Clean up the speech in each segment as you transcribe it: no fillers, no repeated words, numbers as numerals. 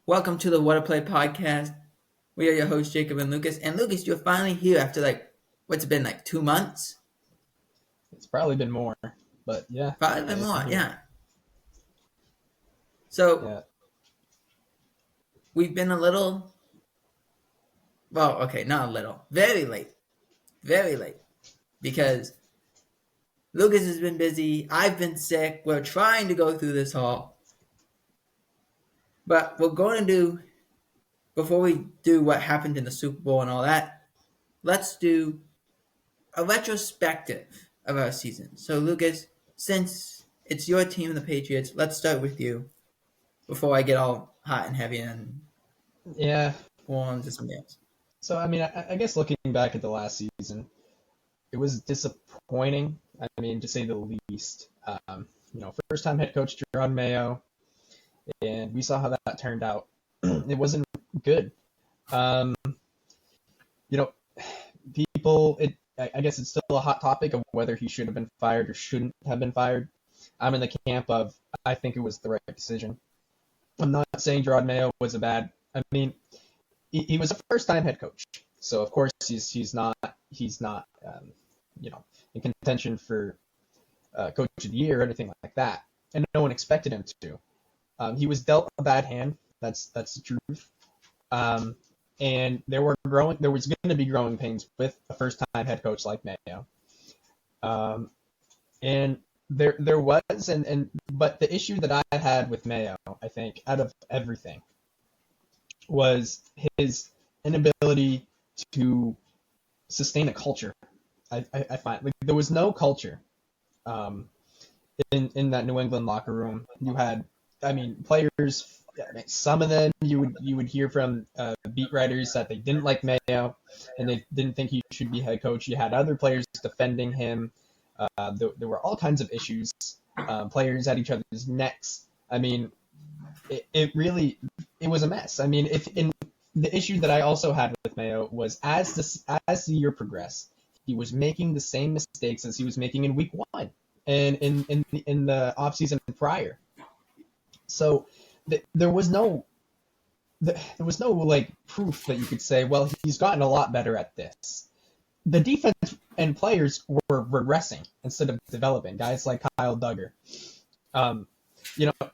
Welcome to the What a Play podcast. We are your hosts, Jacob and Lucas. And Lucas, you're finally here after what's it been, 2 months? It's probably been more, but yeah, Probably I been am more, here. yeah. So Yeah, we've been a little, well, okay, not a little, very late, because Lucas has been busy. I've been sick. We're trying to go through this all. But we're going to do, before we do what happened in the Super Bowl and all that, let's do a retrospective of our season. So, Lucas, since it's your team, the Patriots, let's start with you before I get all hot and heavy and yeah. go on to something else. So I mean, I guess looking back at the last season, it was disappointing. I mean, to say the least. First time head coach Jerome Mayo, and we saw how that turned out. It wasn't good. Um, you know, people. I guess it's still a hot topic of whether he should have been fired or shouldn't have been fired. I'm in the camp of I think it was the right decision. I'm not saying Gerard Mayo was a bad. I mean, he was a first time head coach, so of course he's not in contention for coach of the year or anything like that, and no one expected him to. He was dealt a bad hand. That's the truth. Um, and there was going to be growing pains with a first time head coach like Mayo. Um, and there was but the issue that I had with Mayo, I think, out of everything, was his inability to sustain a culture. I find there was no culture in that New England locker room. You had, I mean, players. Some of them you would hear from beat writers that they didn't like Mayo and they didn't think he should be head coach. You had other players defending him. There were all kinds of issues. Players at each other's necks. I mean, it was a mess. I mean, if in the issue that I also had with Mayo was as the year progressed, he was making the same mistakes as he was making in week one and in the offseason prior. So there was no like proof that you could say, well, he's gotten a lot better at this. The defense and players were regressing instead of developing. Guys like Kyle Duggar, um,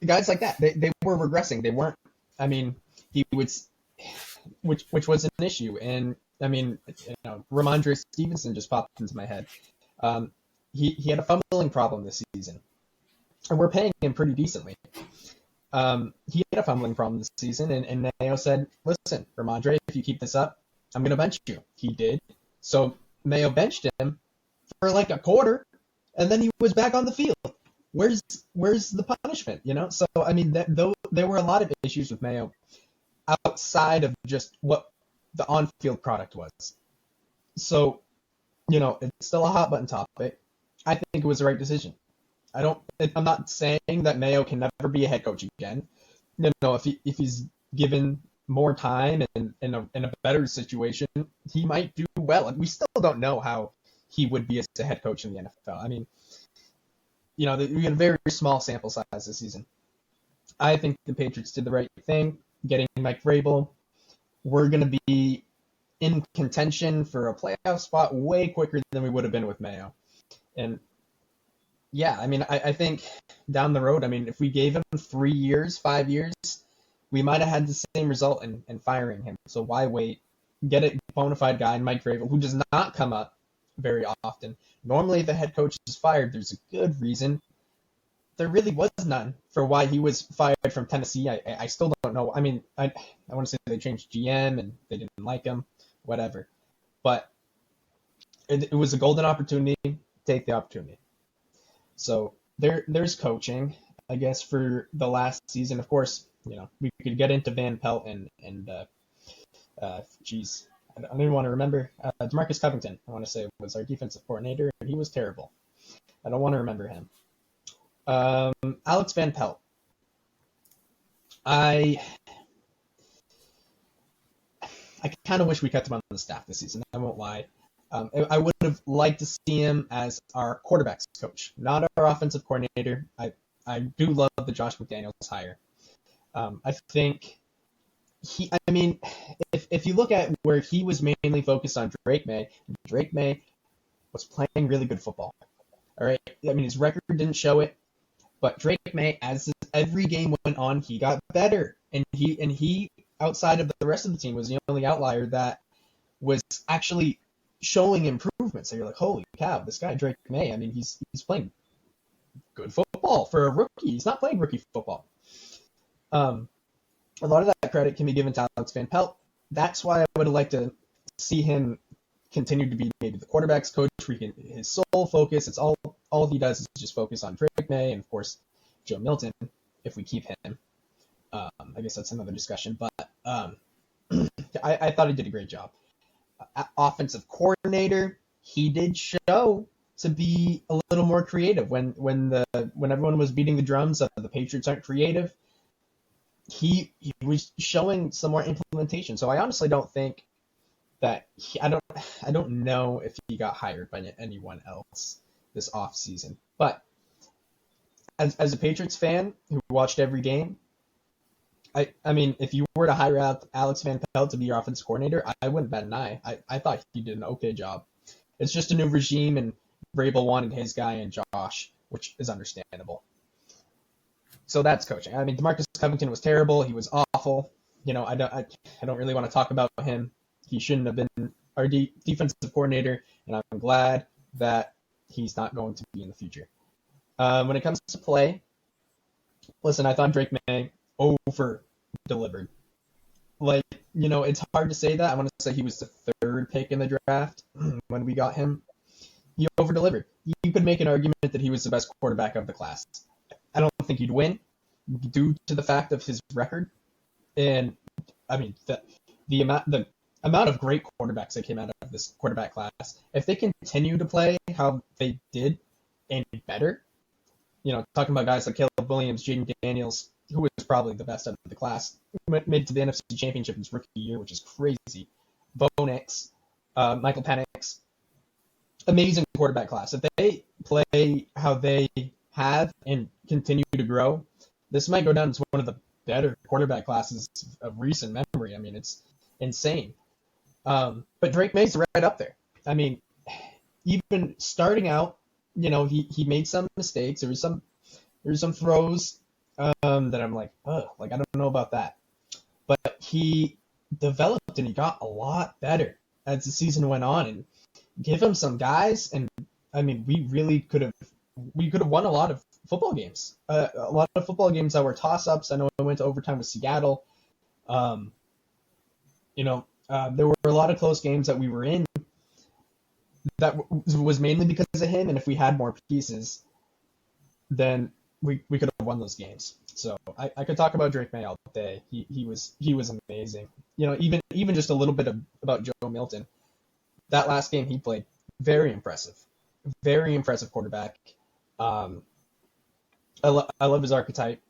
guys like that, they were regressing. They weren't. I mean, he would, which was an issue. And I mean, Ramondre Stevenson just popped into my head. He had a fumbling problem this season, and we're paying him pretty decently. He had a fumbling problem this season, and Mayo said, "Listen, Ramondre, if you keep this up, I'm going to bench you." He did. So Mayo benched him for like a quarter, and then he was back on the field. Where's the punishment? So I mean, though there were a lot of issues with Mayo outside of just what the on-field product was. So it's still a hot button topic. I think it was the right decision. I'm not saying that Mayo can never be a head coach again. If he's given more time and in a better situation, he might do well. And we still don't know how he would be as a head coach in the NFL. I mean, we had a very small sample size this season. I think the Patriots did the right thing getting Mike Vrabel. We're going to be in contention for a playoff spot way quicker than we would have been with Mayo. And yeah, I mean, I think down the road, I mean, if we gave him 3 years, 5 years, we might have had the same result in firing him. So why wait? Get a bona fide guy in Mike Vrabel, who does not come up very often. Normally, if the head coach is fired, there's a good reason. There really was none for why he was fired from Tennessee. I still don't know. I mean, I want to say they changed GM and they didn't like him, whatever. But it was a golden opportunity. Take the opportunity. So there's coaching, I guess, for the last season. Of course, we could get into Van Pelt and geez, I don't even want to remember. Demarcus Covington, I want to say, was our defensive coordinator, and he was terrible. I don't want to remember him. Alex Van Pelt. I kind of wish we kept him on the staff this season. I won't lie. I would have liked to see him as our quarterbacks coach, not our offensive coordinator. I do love the Josh McDaniels hire. I think I mean, if you look at where he was mainly focused on Drake May was playing really good football. All right. I mean, his record didn't show it, but Drake May, as every game went on, he got better, and he outside of the rest of the team was the only outlier that was actually showing improvement. So you're like, holy cow, this guy Drake May. I mean, he's playing good football for a rookie. He's not playing rookie football. Um, a lot of that credit can be given to Alex Van Pelt. That's why I would have liked to see him continue to be maybe the quarterback's coach. His sole focus, it's all he does is just focus on Drake May and of course Joe Milton if we keep him. I guess that's another discussion, but I thought he did a great job. Offensive coordinator, he did show to be a little more creative when everyone was beating the drums of the Patriots aren't creative. He was showing some more implementation. So I honestly don't think that I don't know if he got hired by anyone else this offseason. But as a Patriots fan who watched every game, I mean, if you were to hire out Alex Van Pelt to be your offensive coordinator, I wouldn't bat an eye. I thought he did an okay job. It's just a new regime, and Vrabel wanted his guy and Josh, which is understandable. So that's coaching. I mean, DeMarcus Covington was terrible. He was awful. You know, I don't really want to talk about him. He shouldn't have been our defensive coordinator, and I'm glad that he's not going to be in the future. When it comes to play, listen, I thought Drake May over delivered. Like, you know, it's hard to say that. I want to say he was the third pick in the draft when we got him. He over delivered. You could make an argument that he was the best quarterback of the class. I don't think he'd win due to the fact of his record. And I mean, the amount of great quarterbacks that came out of this quarterback class, if they continue to play how they did and better, you know, talking about guys like Caleb Williams, Jaden Daniels, who was probably the best out of the class, made it to the NFC Championship in his rookie year, which is crazy. Bo Nix, Michael Penix, amazing quarterback class. If they play how they have and continue to grow, this might go down as one of the better quarterback classes of recent memory. I mean, it's insane. But Drake May's right up there. I mean, even starting out, you know, he made some mistakes. There was some throws that I'm like, oh, like I don't know about that. But he developed and he got a lot better as the season went on. And give him some guys, and I mean, we could have won a lot of football games. A lot of football games that were toss-ups. I know I went to overtime with Seattle. You know, there were a lot of close games that we were in that was mainly because of him. And if we had more pieces, then we could have won those games. So I could talk about Drake May all day. He was amazing. You know, even just a little bit about Joe Milton. That last game he played, very impressive quarterback. I love his archetype.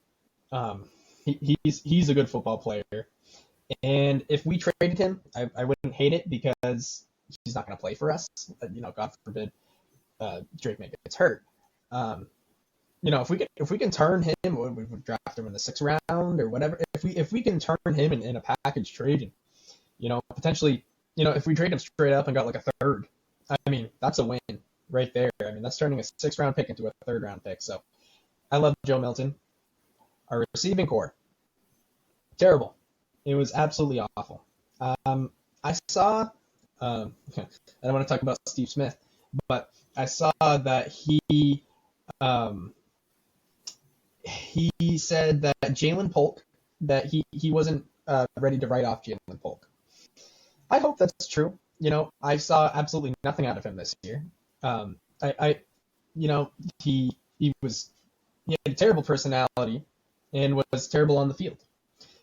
He's a good football player. And if we traded him, I wouldn't hate it because he's not going to play for us. You know, God forbid Drake May gets hurt. You know, if we can turn him, we would draft him in the 6th round or whatever. If we can turn him in a package trade, and you know, potentially, you know, if we trade him straight up and got like a third, I mean, that's a win right there. I mean, that's turning a 6th round pick into a 3rd round pick. So I love Joe Milton. Our receiving core, terrible. It was absolutely awful. I saw, I don't want to talk about Steve Smith, but I saw that he said that Jalen Polk, that he wasn't ready to write off Jalen Polk. I hope that's true. You know, I saw absolutely nothing out of him this year. You know, he had a terrible personality and was terrible on the field.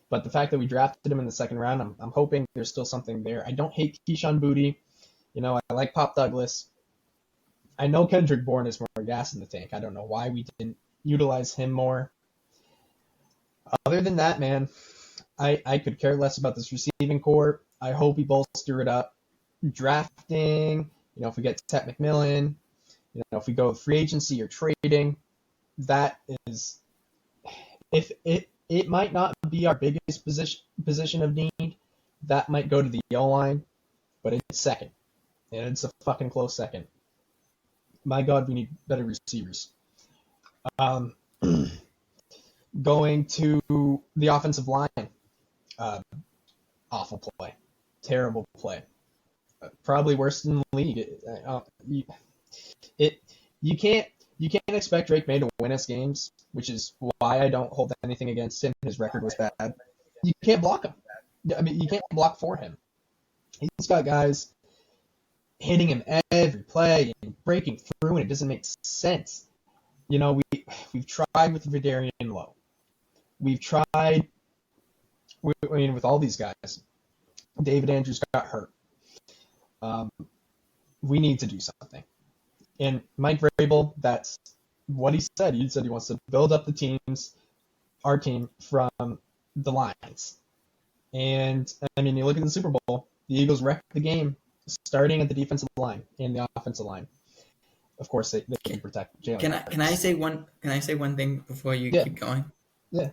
But the fact that we drafted him in the 2nd round, I'm hoping there's still something there. I don't hate Keyshawn Booty. You know, I like Pop Douglas. I know Kendrick Bourne is more gas in the tank. I don't know why we didn't utilize him more. Other than that, man, I could care less about this receiving core. I hope we bolster it up. Drafting, you know, if we get Tet McMillan, you know, if we go free agency or trading, that is, if it might not be our biggest position of need. That might go to the O-line, but it's second. And it's a fucking close second. My God, we need better receivers. Um, Going to the offensive line. Uh, Awful play. Terrible play. Probably worse than the league. It you can't expect Drake May to win us games, which is why I don't hold anything against him. His record was bad. You can't block him. I mean, you can't block for him. He's got guys hitting him every play and breaking through, and it doesn't make sense. You know, we've tried with Vidarian Lowe. We've tried. With all these guys. David Andrews got hurt. We need to do something. And Mike Vrabel, that's what he said. He said he wants to build up our team from the lines. And, I mean, you look at the Super Bowl, the Eagles wrecked the game starting at the defensive line and the offensive line. Of course, they can protect Jalen. Can I say one thing before you keep going? Yeah.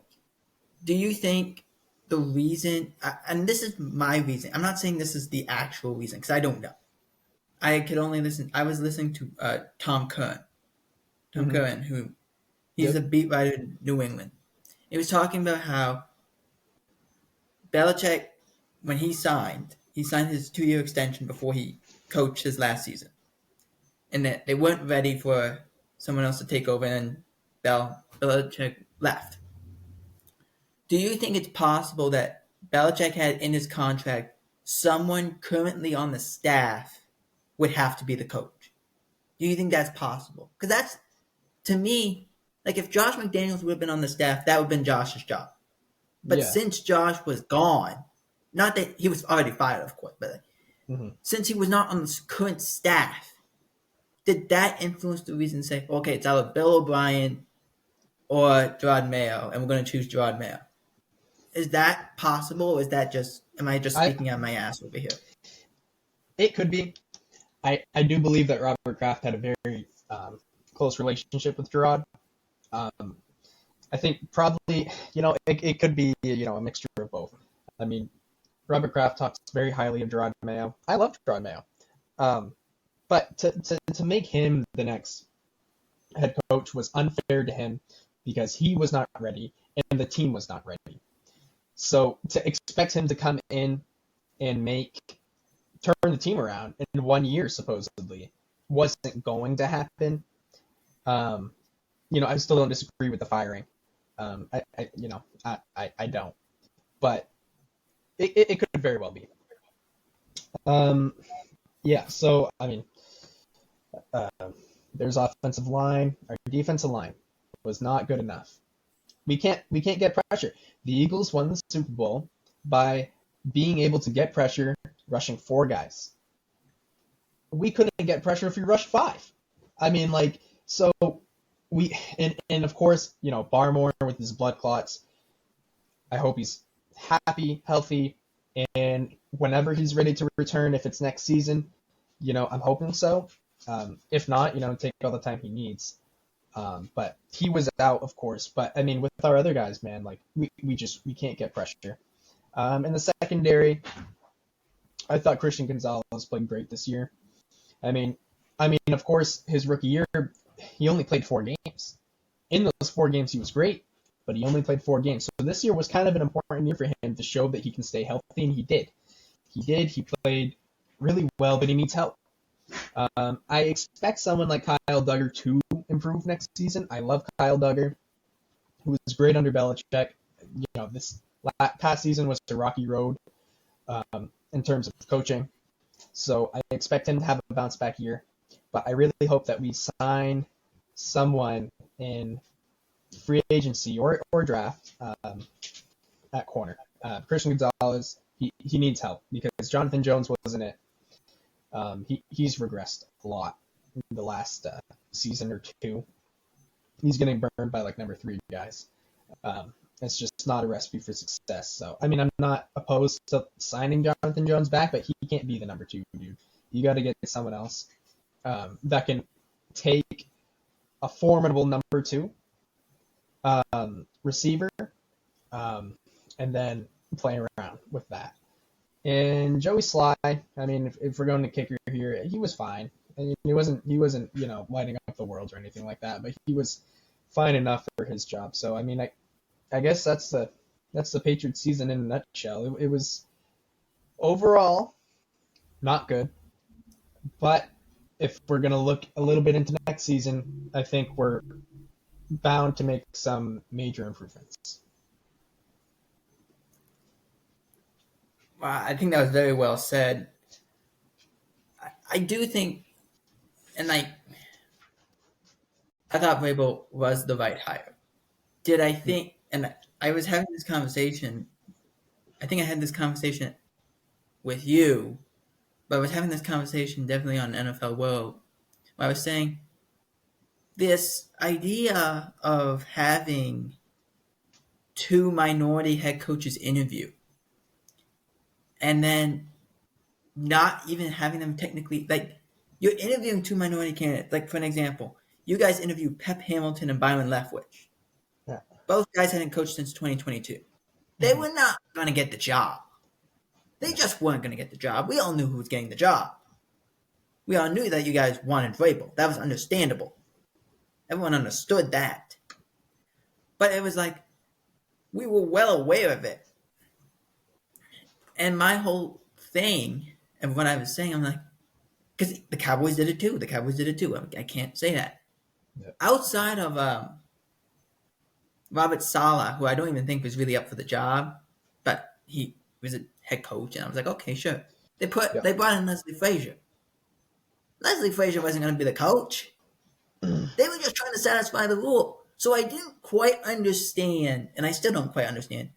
Do you think the reason, and this is my reason, I'm not saying this is the actual reason because I don't know. I was listening to Tom Curran, who he's a beat writer in New England. He was talking about how Belichick, when he signed his 2-year extension before he coached his last season. And that they weren't ready for someone else to take over, and Belichick left. Do you think it's possible that Belichick had in his contract someone currently on the staff would have to be the coach? Do you think that's possible? Because that's, to me, like if Josh McDaniels would have been on the staff, that would have been Josh's job. But since Josh was gone, not that he was already fired, of course, but since he was not on the current staff, did that influence the reason to say, okay, it's either Bill O'Brien or Gerard Mayo, and we're going to choose Gerard Mayo? Is that possible, or is that just, am I just speaking on my ass over here? It could be. I do believe that Robert Kraft had a very close relationship with Gerard. I think probably, it could be, a mixture of both. I mean, Robert Kraft talks very highly of Gerard Mayo. I love Gerard Mayo. But to make him the next head coach was unfair to him because he was not ready and the team was not ready. So to expect him to come in and turn the team around in 1 year supposedly wasn't going to happen. I still don't disagree with the firing. I don't. But it could very well be. So I mean, there's offensive line. Our defensive line was not good enough. We can't get pressure. The Eagles won the Super Bowl by being able to get pressure rushing 4 guys. We couldn't get pressure if we rushed 5. I mean, so we and of course, Barmore with his blood clots. I hope he's happy, healthy, and whenever he's ready to return, if it's next season, I'm hoping so. If not, take all the time he needs. But he was out, of course. But I mean, with our other guys, man, we can't get pressure. In the secondary, I thought Christian Gonzalez played great this year. I mean, of course, his rookie year, he only played 4 games. In those 4 games, he was great, but he only played 4 games. So this year was kind of an important year for him to show that he can stay healthy, and he did. He played really well, but he needs help. I expect someone like Kyle Duggar to improve next season. I love Kyle Duggar, who was great under Belichick. This past season was a rocky road in terms of coaching. So I expect him to have a bounce back year. But I really hope that we sign someone in free agency or draft at corner. Christian Gonzalez, he needs help because Jonathan Jones wasn't it. He's regressed a lot in the last season or 2. He's getting burned by number 3 guys. It's just not a recipe for success. So, I mean, I'm not opposed to signing Jonathan Jones back, but he can't be the number 2 dude. You got to get someone else that can take a formidable number 2 receiver and then play around with that. And Joey Sly, I mean, if we're going to kicker here, he was fine. And he wasn't lighting up the world or anything like that, but he was fine enough for his job. So I mean, I guess that's the Patriots season in a nutshell. It was overall not good, but if we're gonna look a little bit into next season, I think we're bound to make some major improvements. I think that was very well said. I do think, and I thought Vrabel was the right hire. Did I think? And I was having this conversation. I think I had this conversation with you, but I was having this conversation definitely on NFL World. Where I was saying this idea of having two minority head coaches interview, and then not even having them technically like you're interviewing two minority candidates. Like for an example, you guys interviewed Pep Hamilton and Byron Leftwich. Yeah. Both guys hadn't coached since 2022. They were not going to get the job. They just weren't going to get the job. We all knew who was getting the job. We all knew that you guys wanted Vrabel. That was understandable. Everyone understood that. But it was like, we were well aware of it. And my whole thing, and what I was saying, I'm like, because the Cowboys did it too. The Cowboys did it too. I can't say that. Yeah. Outside of Robert Saleh, who I don't even think was really up for the job, but he was a head coach, and I was like, okay, sure. They brought in Leslie Frazier. Leslie Frazier wasn't going to be the coach. They were just trying to satisfy the rule. So I didn't quite understand, and I still don't quite understand,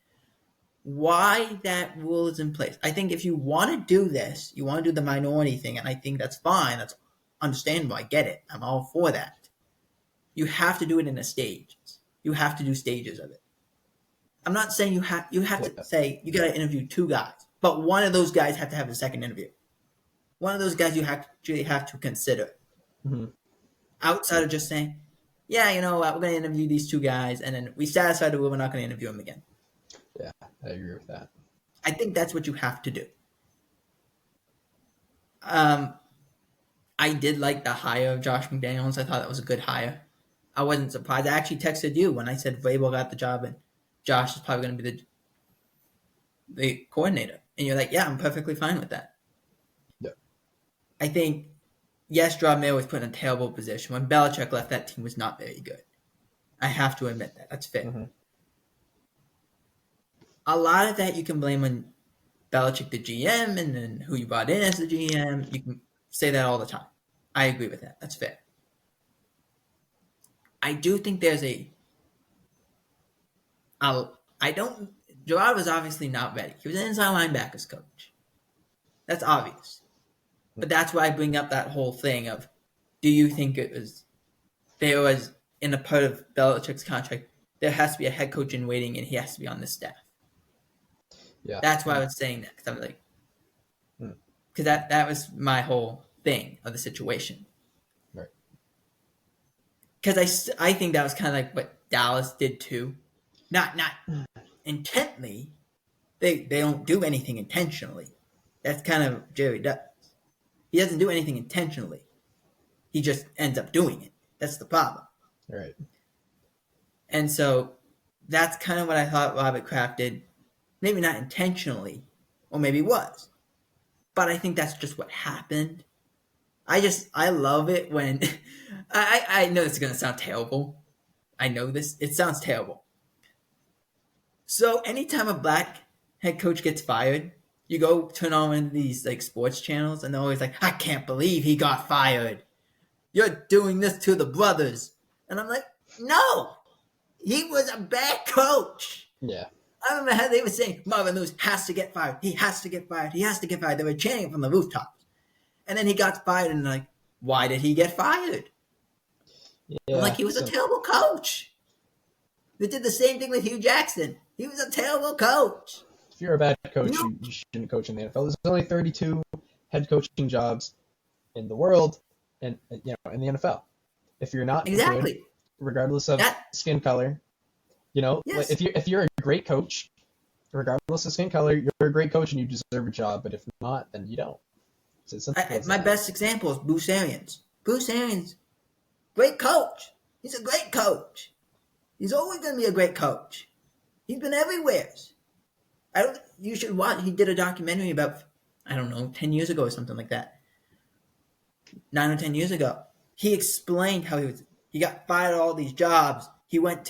why that rule is in place. I think if you want to do this, you want to do the minority thing, and I think that's fine. That's understandable. I get it. I'm all for that. You have to do it in a stage. You have to do stages of it. I'm not saying you have to say you got to interview two guys, but one of those guys have to have a second interview. One of those guys you actually have to consider. Mm-hmm. Outside of just saying, yeah, you know what, we're going to interview these two guys, and then we satisfy the rule, we're not going to interview them again. Yeah, I agree with that. I think that's what you have to do. I did like the hire of Josh McDaniels. I thought that was a good hire. I wasn't surprised. I actually texted you when I said Vrabel got the job and Josh is probably going to be the coordinator. And you're like, yeah, I'm perfectly fine with that. Yeah. I think, yes, Rob Mayo was put in a terrible position. When Belichick left, that team was not very good. I have to admit that. That's fair. Mm-hmm. A lot of that you can blame on Belichick, the GM, and then who you brought in as the GM. You can say that all the time. I agree with that. That's fair. I do think there's Gerard was obviously not ready. He was an inside linebackers coach. That's obvious. But that's why I bring up that whole thing of, do you think there was in a part of Belichick's contract, there has to be a head coach in waiting and he has to be on the staff. Yeah. That's why I was saying that, because I'm like, because that was my whole thing of the situation. Right. Because I think that was kind of like what Dallas did too. Not intently. They don't do anything intentionally. That's kind of what Jerry does. He doesn't do anything intentionally. He just ends up doing it. That's the problem. Right. And so that's kind of what I thought Robert Kraft did. Maybe not intentionally, or maybe was. But I think that's just what happened. I love it when I know this is going to sound terrible. I know this. It sounds terrible. So anytime a black head coach gets fired, you go turn on one of these like sports channels and they're always like, I can't believe he got fired. You're doing this to the brothers. And I'm like, no, he was a bad coach. Yeah. I remember how they were saying, Marvin Lewis has to get fired. He has to get fired. He has to get fired. They were chanting from the rooftops. And then he got fired and like, why did he get fired? Yeah. I'm like, he was a terrible coach. They did the same thing with Hugh Jackson. He was a terrible coach. If you're a bad coach, you shouldn't coach in the NFL. There's only 32 head coaching jobs in the world, and in the NFL. If you're not good, regardless of skin color, Yes. if you're a great coach, Regardless of skin color, you're a great coach and you deserve a job. But if not, then you don't. It's as simple as My that. best example is Bruce Arians. Bruce Arians, great coach. He's a great coach. He's always going to be a great coach. He's been everywhere. You should watch. He did a documentary about, I don't know, 10 years ago or something like that. 9 or 10 years ago. He explained how he got fired at all these jobs. He got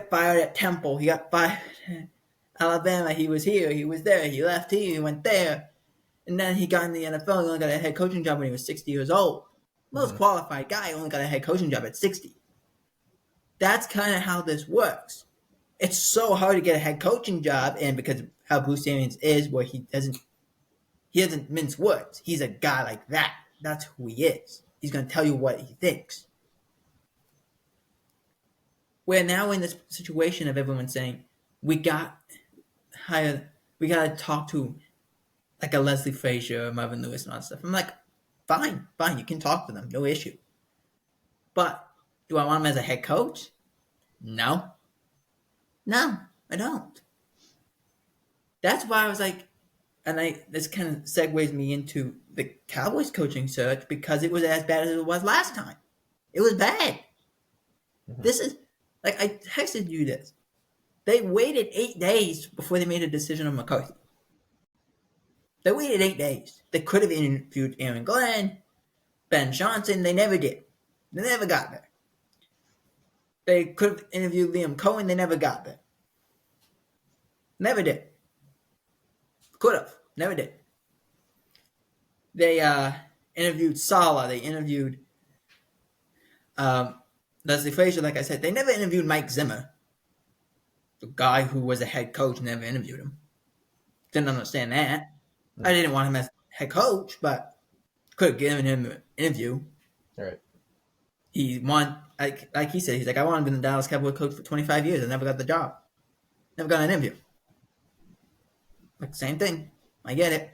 fired at Temple. He got fired at Alabama. He was here. He was there. He left here. He went there. And then he got in the NFL. He only got a head coaching job when he was 60 years old. Most qualified guy only got a head coaching job at 60. That's kind of how this works. It's so hard to get a head coaching job, and because of how Bruce Arians is, where he doesn't mince words. He's a guy like that. That's who he is. He's going to tell you what he thinks. We're now in this situation of everyone saying, we got to talk to like a Leslie Frazier or Marvin Lewis and all that stuff. I'm like, fine, you can talk to them, no issue. But do I want him as a head coach? No, I don't. That's why I was like, this kind of segues me into the Cowboys coaching search, because it was as bad as it was last time. It was bad. This is, like, I texted you this. They waited 8 days before they made a decision on McCarthy. They waited 8 days. They could have interviewed Aaron Glenn, Ben Johnson. They never did. They never got there. They could have interviewed Liam Cohen. They never got there. Never did. Could have. Never did. They interviewed Saleh. They interviewed Leslie Frazier, like I said. They never interviewed Mike Zimmer. The guy who was a head coach, never interviewed him. Didn't understand that. I didn't want him as head coach, but could have given him an interview. All right. He won, like he said, he's like, I wanted to be the Dallas Cowboys coach for 25 years. I never got the job. Never got an interview. Like, same thing. I get it.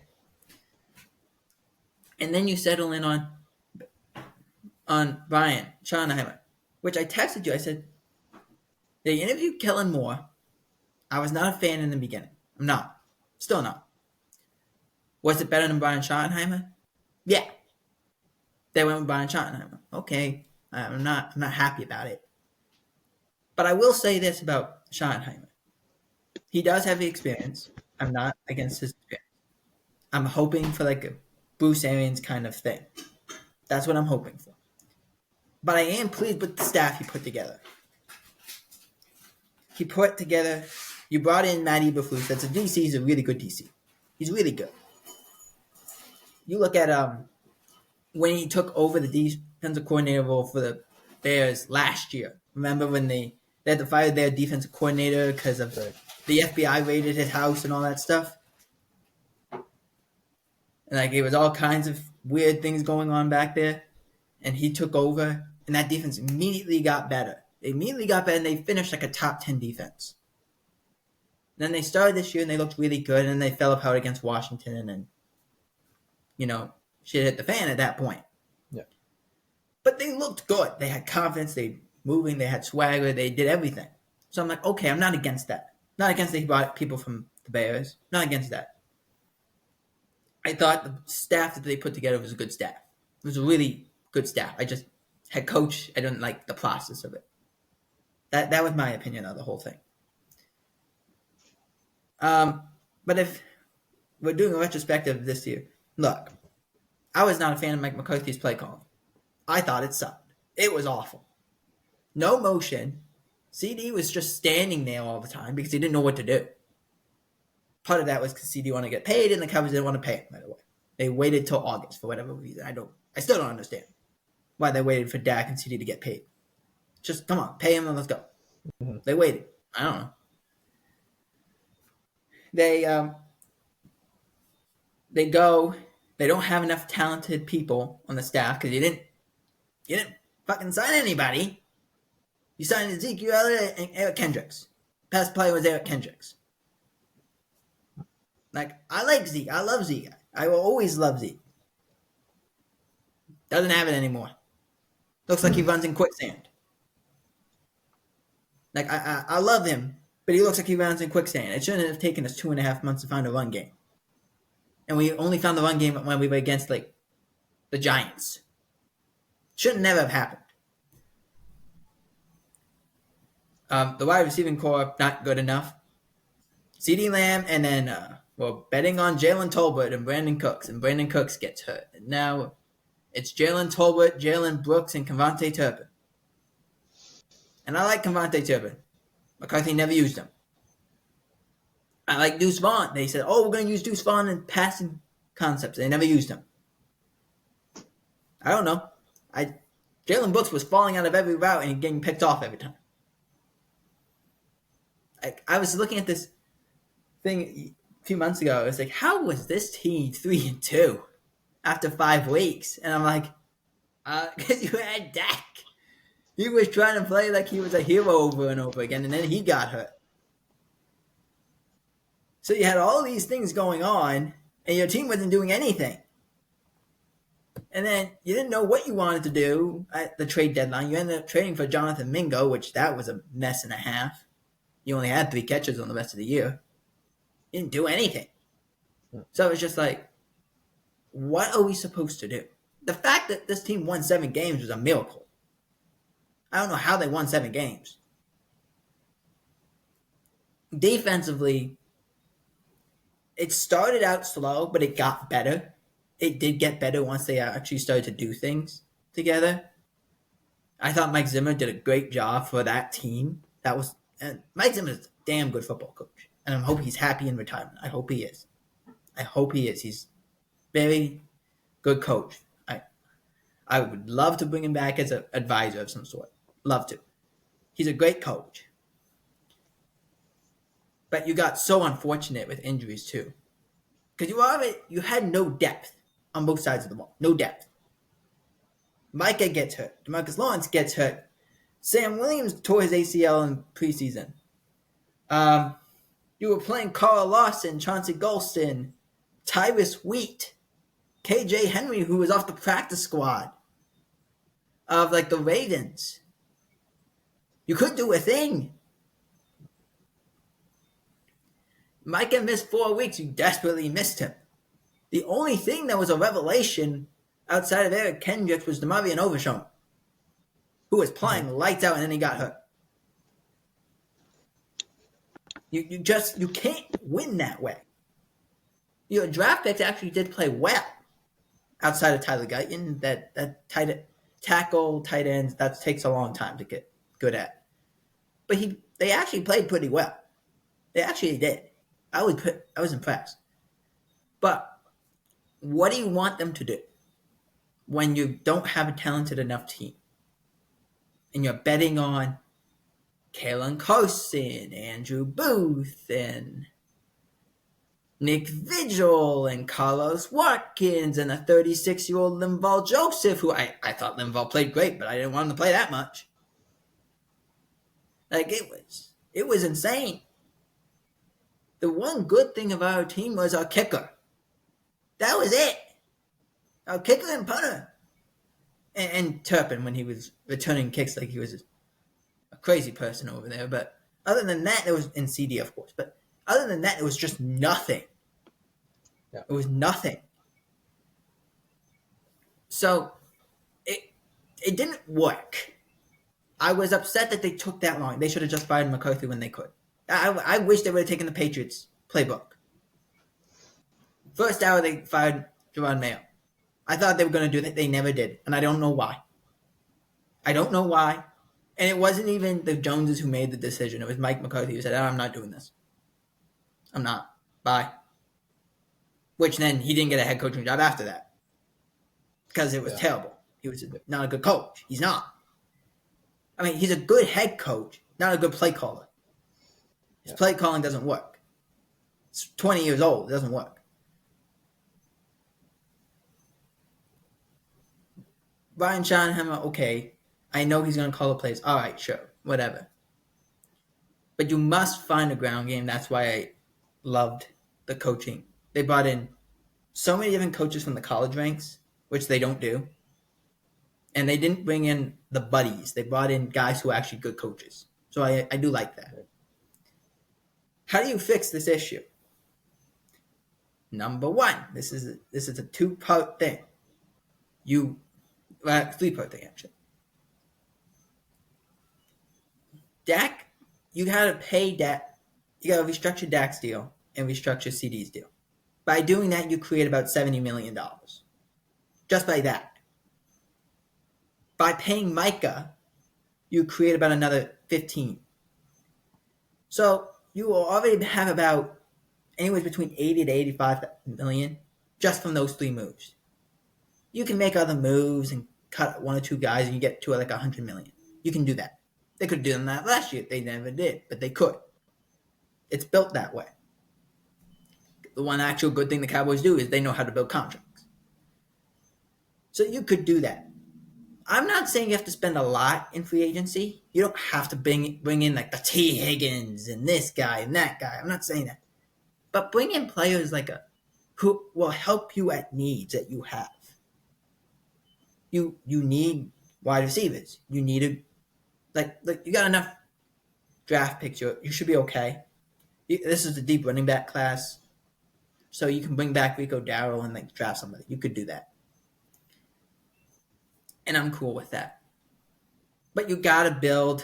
And then you settle in on Brian Schottenheimer, which I texted you. I said, they interviewed Kellen Moore. I was not a fan in the beginning. I'm not. Still not. Was it better than Brian Schottenheimer? Yeah. They went with Brian Schottenheimer. Okay. I'm not happy about it. But I will say this about Schottenheimer. He does have the experience. I'm not against his experience. I'm hoping for like a Bruce Arians kind of thing. That's what I'm hoping for. But I am pleased with the staff he put together. You brought in Matt Eberflus. That's a DC. He's a really good DC. He's really good. You look at when he took over the defensive coordinator role for the Bears last year. Remember when they had to fire their defensive coordinator because of the FBI raided his house and all that stuff? And like, it was all kinds of weird things going on back there. And he took over, and that defense immediately got better. They immediately got better, and they finished like a top 10 defense. And then they started this year, and they looked really good, and then they fell apart against Washington, and shit hit the fan at that point. Yeah. But they looked good. They had confidence. They moving. They had swagger. They did everything. So I'm like, okay, I'm not against that. Not against that he brought people from the Bears. Not against that. I thought the staff that they put together was a good staff. It was a really good staff. Head coach, I didn't like the process of it. That was my opinion of the whole thing. But if we're doing a retrospective this year, look, I was not a fan of Mike McCarthy's play calling. I thought it sucked. It was awful. No motion. CD was just standing there all the time because he didn't know what to do. Part of that was because CD wanted to get paid, and the Cowboys didn't want to pay him right away. They waited till August for whatever reason. I still don't understand why they waited for Dak and CD to get paid. Just come on, pay him and let's go. Mm-hmm. They waited. I don't know. They go. They don't have enough talented people on the staff because you didn't fucking sign anybody. You signed Ezekiel Elliott and Eric Kendricks. Best player was Eric Kendricks. Like, I like Zeke. I love Zeke. I will always love Zeke. Doesn't have it anymore. Looks like he runs in quicksand. Like, I love him, but he looks like he runs in quicksand. It shouldn't have taken us 2.5 months to find a run game. And we only found the run game when we were against, like, the Giants. Should never have happened. The wide receiving core, not good enough. CeeDee Lamb, and then we're betting on Jalen Tolbert and Brandon Cooks, and Brandon Cooks gets hurt. And now it's Jalen Tolbert, Jalen Brooks, and Kevontae Turpin. And I like Kevontae Turpin. McCarthy never used him. I like Deuce Vaughn. They said, we're going to use Deuce Vaughn in passing concepts. They never used him. I don't know. Jalen Brooks was falling out of every route and getting picked off every time. I was looking at this thing a few months ago. I was like, how was this team 3-2 after 5 weeks? And I'm like, because you had Dak. He was trying to play like he was a hero over and over again, and then he got hurt. So you had all these things going on, and your team wasn't doing anything. And then you didn't know what you wanted to do at the trade deadline. You ended up trading for Jonathan Mingo, which that was a mess and a half. You only had 3 catches on the rest of the year. You didn't do anything. So it was just like, what are we supposed to do? The fact that this team won 7 games was a miracle. I don't know how they won 7 games. Defensively, it started out slow, but it got better. It did get better once they actually started to do things together. I thought Mike Zimmer did a great job for that team. And Mike Zimmer is a damn good football coach. And I hope he's happy in retirement. I hope he is. He's a very good coach. I would love to bring him back as an advisor of some sort. Love to. He's a great coach. But you got so unfortunate with injuries too. Because you had no depth on both sides of the ball. No depth. Micah gets hurt. DeMarcus Lawrence gets hurt. Sam Williams tore his ACL in preseason. You were playing Carl Lawson, Chauncey Golston, Tyrus Wheat, KJ Henry, who was off the practice squad of like the Ravens. You couldn't do a thing. Micah missed 4 weeks. You desperately missed him. The only thing that was a revelation outside of Eric Kendricks was DeMarvion Overshown, who was playing lights out and then he got hurt. You can't win that way. Your draft picks actually did play well outside of Tyler Guyton. That tight ends, that takes a long time to get good at. But they actually played pretty well. They actually did. I was impressed. But what do you want them to do when you don't have a talented enough team? And you're betting on Kalen Carson, Andrew Booth, and Nick Vigil, and Carlos Watkins, and a 36-year-old Linval Joseph, who I thought Linval played great, but I didn't want him to play that much. Like, it was insane. The one good thing of our team was our kicker. That was it. Our kicker and punter. And Turpin, when he was returning kicks like he was a crazy person over there. But other than that, it was in CD, of course. But other than that, it was just nothing. Yeah. It was nothing. So it didn't work. I was upset that they took that long. They should have just fired McCarthy when they could. I wish they would have taken the Patriots playbook. First hour, they fired Jerron Mayo. I thought they were going to do that. They never did. And I don't know why. And it wasn't even the Joneses who made the decision. It was Mike McCarthy who said, I'm not doing this. I'm not. Bye. Which then he didn't get a head coaching job after that. Because it was terrible. He was not a good coach. He's not. I mean, he's a good head coach, not a good play caller. His play calling doesn't work. It's 20 years old. It doesn't work. Brian Schottenheimer, okay. I know he's going to call the plays. All right, sure. Whatever. But you must find a ground game. That's why I loved the coaching. They brought in so many different coaches from the college ranks, which they don't do. And they didn't bring in the buddies. They brought in guys who are actually good coaches. So I do like that. How do you fix this issue? Number one, this is a two-part thing. Three-part thing actually. Dak, you gotta pay Dak. You gotta restructure Dak's deal and restructure CD's deal. By doing that, you create about $70 million. Just by that. By paying Micah, you create about another 15. So you will already have about anyways between 80 to 85 million just from those three moves. You can make other moves and cut one or two guys and you get to like 100 million. You can do that. They could have done that last year. They never did, but they could. It's built that way. The one actual good thing the Cowboys do is they know how to build contracts. So you could do that. I'm not saying you have to spend a lot in free agency. You don't have to bring in like the T. Higgins and this guy and that guy. I'm not saying that. But bring in players who will help you at needs that you have. You need wide receivers. You need you got enough draft picks. You should be okay. This is a deep running back class, so you can bring back Rico Darrell and draft somebody. You could do that, and I'm cool with that. But you got to build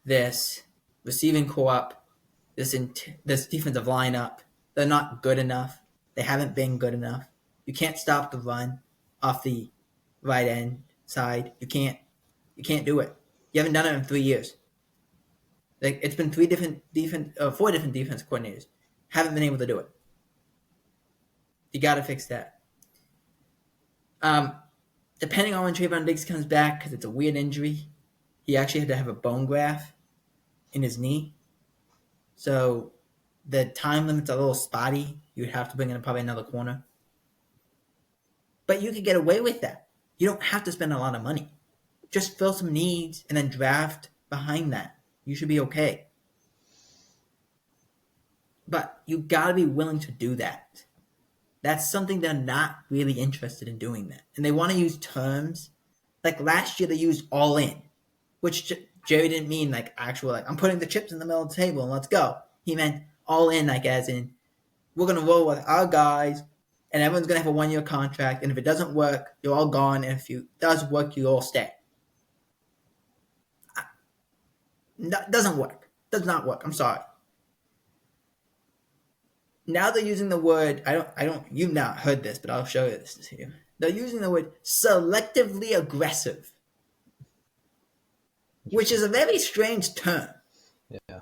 this receiving core up, this defensive lineup. They're not good enough. They haven't been good enough. You can't stop the run off the right end side. You can't do it. You haven't done it in 3 years. It's been four different defense coordinators. Haven't been able to do it. You got to fix that. Depending on when Trayvon Diggs comes back, because it's a weird injury, he actually had to have a bone graft in his knee. So the time limit's a little spotty. You'd have to bring in probably another corner. But you could get away with that. You don't have to spend a lot of money. Just fill some needs and then draft behind that. You should be okay. But you got to be willing to do that. That's something they're not really interested in doing that. And they want to use terms. Like last year they used all in, which Jerry didn't mean actual, I'm putting the chips in the middle of the table and let's go. He meant all in, as in, we're going to roll with our guys and everyone's going to have a 1-year contract. And if it doesn't work, you're all gone. And if it does work, you all stay. Doesn't work. Does not work. I'm sorry. Now they're using the word, you've not heard this, but I'll show you this to you. They're using the word selectively aggressive, which is a very strange term. Yeah.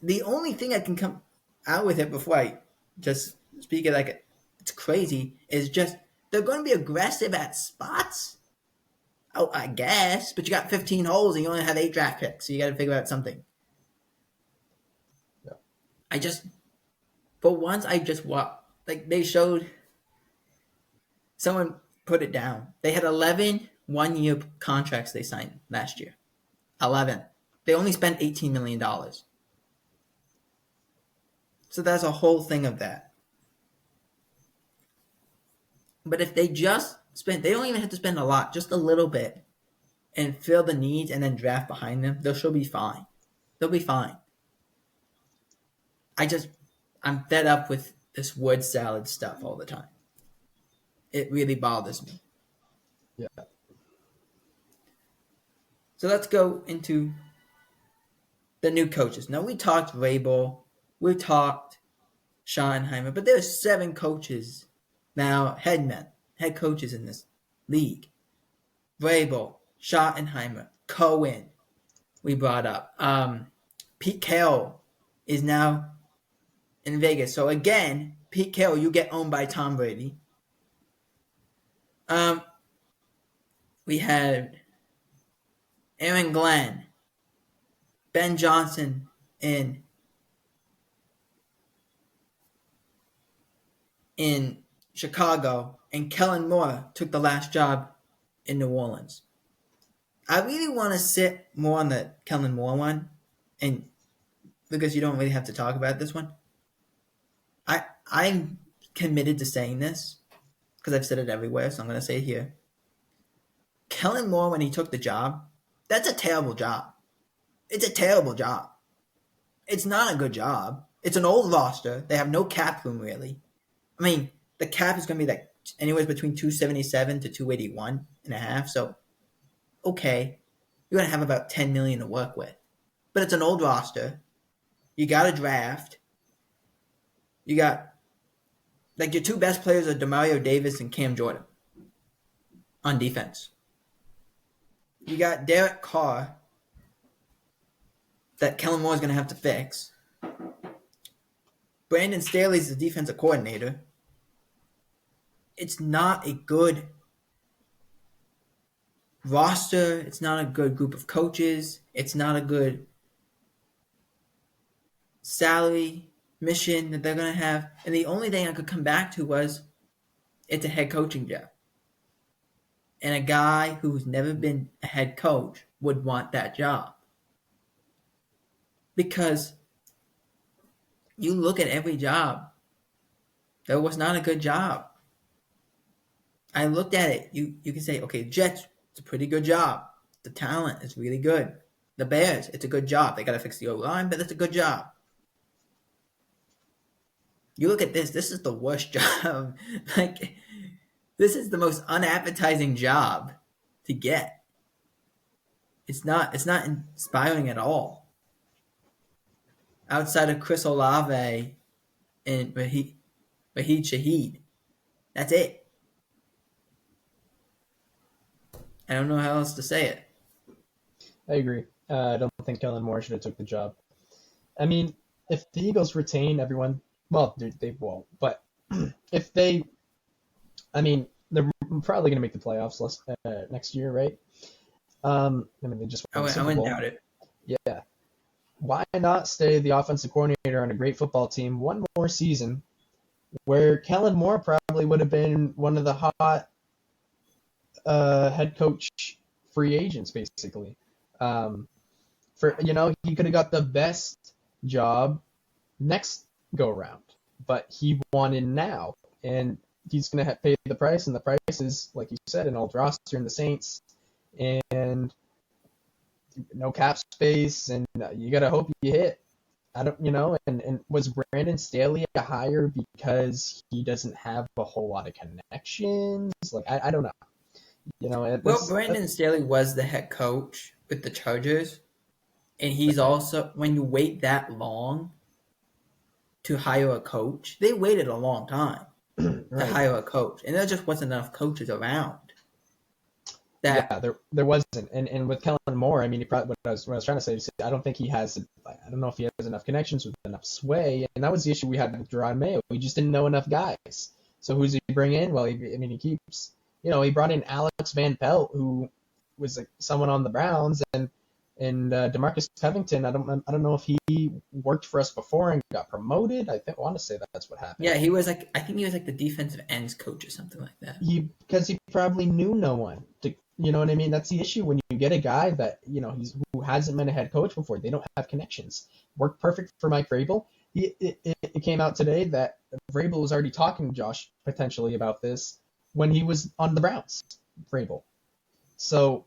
The only thing I can come out with it before I just speak it it's crazy is just they're going to be aggressive at spots. Oh, I guess, but you got 15 holes and you only have 8 draft picks, so you got to figure out something. For once, I just walked. They showed, someone put it down. They had 11 1-year contracts they signed last year. 11. They only spent $18 million. So that's a whole thing of that. But if they just they don't even have to spend a lot, just a little bit, and fill the needs and then draft behind them, they'll still be fine. They'll be fine. I'm fed up with this word salad stuff all the time. It really bothers me. Yeah. So let's go into the new coaches. Now, we talked Vrabel. We talked Schottenheimer. But there's 7 coaches now, head coaches in this league. Vrabel, Schottenheimer, Cohen, we brought up. Pete Carroll is now in Vegas. So again, Pete Carroll, you get owned by Tom Brady. We had Aaron Glenn, Ben Johnson in Chicago, and Kellen Moore took the last job in New Orleans. I really want to sit more on the Kellen Moore one, and because you don't really have to talk about this one. I'm committed to saying this because I've said it everywhere, so I'm going to say it here. Kellen Moore, when he took the job, that's a terrible job. It's a terrible job. It's not a good job. It's an old roster. They have no cap room really. I mean, the cap is going to be like anywhere between 277 to 281 and a half. So, okay, you're going to have about 10 million to work with. But it's an old roster. You got a draft. You got like your two best players are Demario Davis and Cam Jordan on defense. You got Derek Carr that Kellen Moore is going to have to fix. Brandon Staley's the defensive coordinator. It's not a good roster. It's not a good group of coaches. It's not a good salary mission that they're going to have. And the only thing I could come back to was it's a head coaching job. And a guy who's never been a head coach would want that job. Because you look at every job, that was not a good job. I looked at it. You can say, okay, Jets, it's a pretty good job. The talent is really good. The Bears, it's a good job. They got to fix the O-line, but it's a good job. You look at this. This is the worst job. Like, this is the most unappetizing job to get. It's not inspiring at all. Outside of Chris Olave and Raheed Shaheed, that's it. I don't know how else to say it. I agree. I don't think Kellen Moore should have took the job. I mean, if the Eagles retain everyone, well, they won't. But if they, I mean, they're probably going to make the playoffs next year, right? I mean, they just won the I Super wouldn't Bowl. doubt it. Yeah. Why not stay the offensive coordinator on a great football team one more season, where Kellen Moore probably would have been one of the hot head coach free agents, basically. He could have got the best job next go around, but he wanted now, and he's going to pay the price, and the price is, like you said, an old roster in the Saints, and no cap space, and you got to hope you hit. I don't, and was Brandon Staley a hire because he doesn't have a whole lot of connections? Like, I don't know. Well, Brandon Staley was the head coach with the Chargers, and he's also, when you wait that long to hire a coach, they waited a long time to right. hire a coach, and there just wasn't enough coaches around. Yeah, there wasn't, and with Kellen Moore, I mean, what I was trying to say is I don't think he has. I don't know if he has enough connections with enough sway, and that was the issue we had with Jerod Mayo. We just didn't know enough guys. So who's he bring in? Well, he keeps, he brought in Alex Van Pelt, who was someone on the Browns, and DeMarcus Covington. I don't know if he worked for us before and got promoted. I want to say that's what happened. Yeah, I think he was like the defensive ends coach or something like that. Because he probably knew no one to. You know what I mean? That's the issue when you get a guy that, who hasn't been a head coach before. They don't have connections. Worked perfect for Mike Vrabel. It came out today that Vrabel was already talking to Josh potentially about this when he was on the Browns, Vrabel. So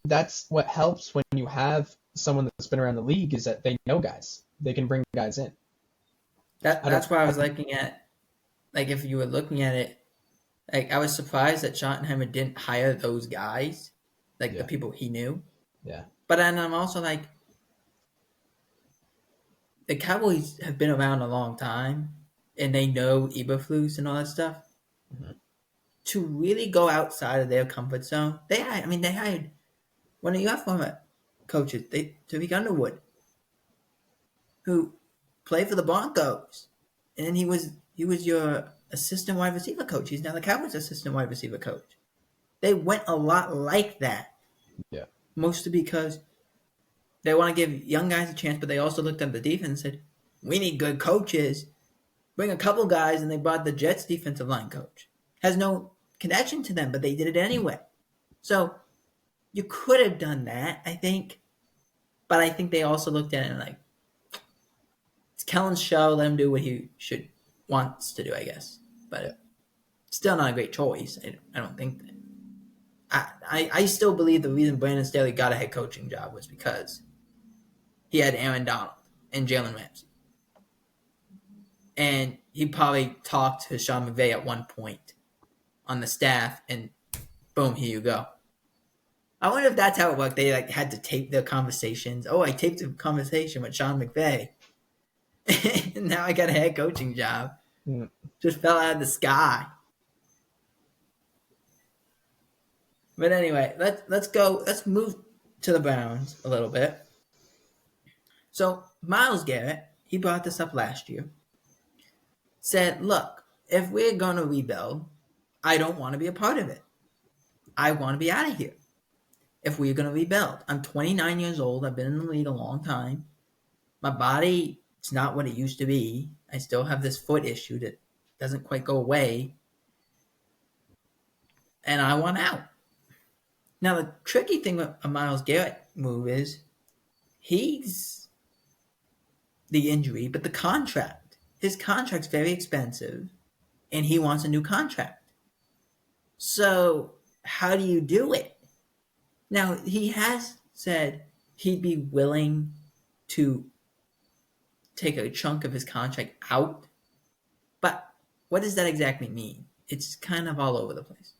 that's what helps when you have someone that's been around the league, is that they know guys. They can bring guys in. That's why I was looking at, like, if you were looking at it, like, I was surprised that Schottenheimer didn't hire those guys, like the people he knew. Yeah. But then I'm also like, the Cowboys have been around a long time, and they know Eberflus and all that stuff. Mm-hmm. To really go outside of their comfort zone, they hired one of your former coaches, Tariq Underwood, who played for the Broncos, and then he was your assistant wide receiver coach. He's now the Cowboys' assistant wide receiver coach. They went a lot like that. Yeah. Mostly because they want to give young guys a chance, but they also looked at the defense and said, we need good coaches. Bring a couple guys, and they brought the Jets defensive line coach. Has no connection to them, but they did it anyway. So you could have done that, I think. But I think they also looked at it and like, it's Kellen's show. Let him do what he wants to do, I guess. But still not a great choice. I don't think that. I still believe the reason Brandon Staley got a head coaching job was because he had Aaron Donald. and Jalen Ramsey. And he probably talked to Sean McVay at one point on the staff, and boom, here you go. I wonder if that's how it worked. They like had to tape their conversations. Oh, I taped a conversation with Sean McVay. And now I got a head coaching job. Mm. Just fell out of the sky. But anyway, let's go. Let's move to the Browns a little bit. So Myles Garrett, he brought this up last year. Said, look, if we're gonna rebuild, I don't want to be a part of it. I want to be out of here. If we're gonna rebuild, I'm 29 years old. I've been in the league a long time. My body, it's not what it used to be. I still have this foot issue that doesn't quite go away, and I want out. Now, the tricky thing with a Myles Garrett move is he's the injury, but the contract. His contract's very expensive, and he wants a new contract. So, how do you do it? Now, he has said he'd be willing to take a chunk of his contract out, but what does that exactly mean? It's kind of all over the place.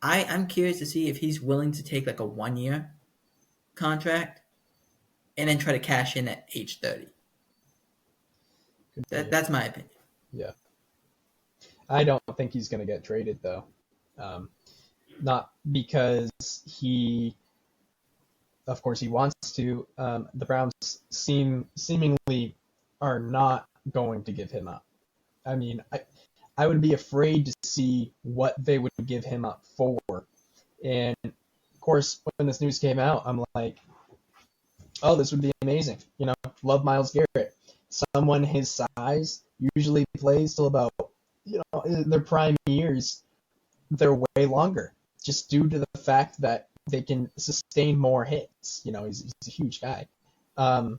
I'm curious to see if he's willing to take like a 1-year contract and then try to cash in at age 30. That's my opinion. Yeah. I don't think he's going to get traded, though. Not because of course, he wants to. The Browns seemingly are not going to give him up. I mean, I would be afraid to see what they would give him up for. And, of course, when this news came out, I'm like, oh, this would be amazing. Love Myles Garrett. Someone his size usually plays till about, their prime years. They're way longer, just due to the fact that they can sustain more hits. He's a huge guy. I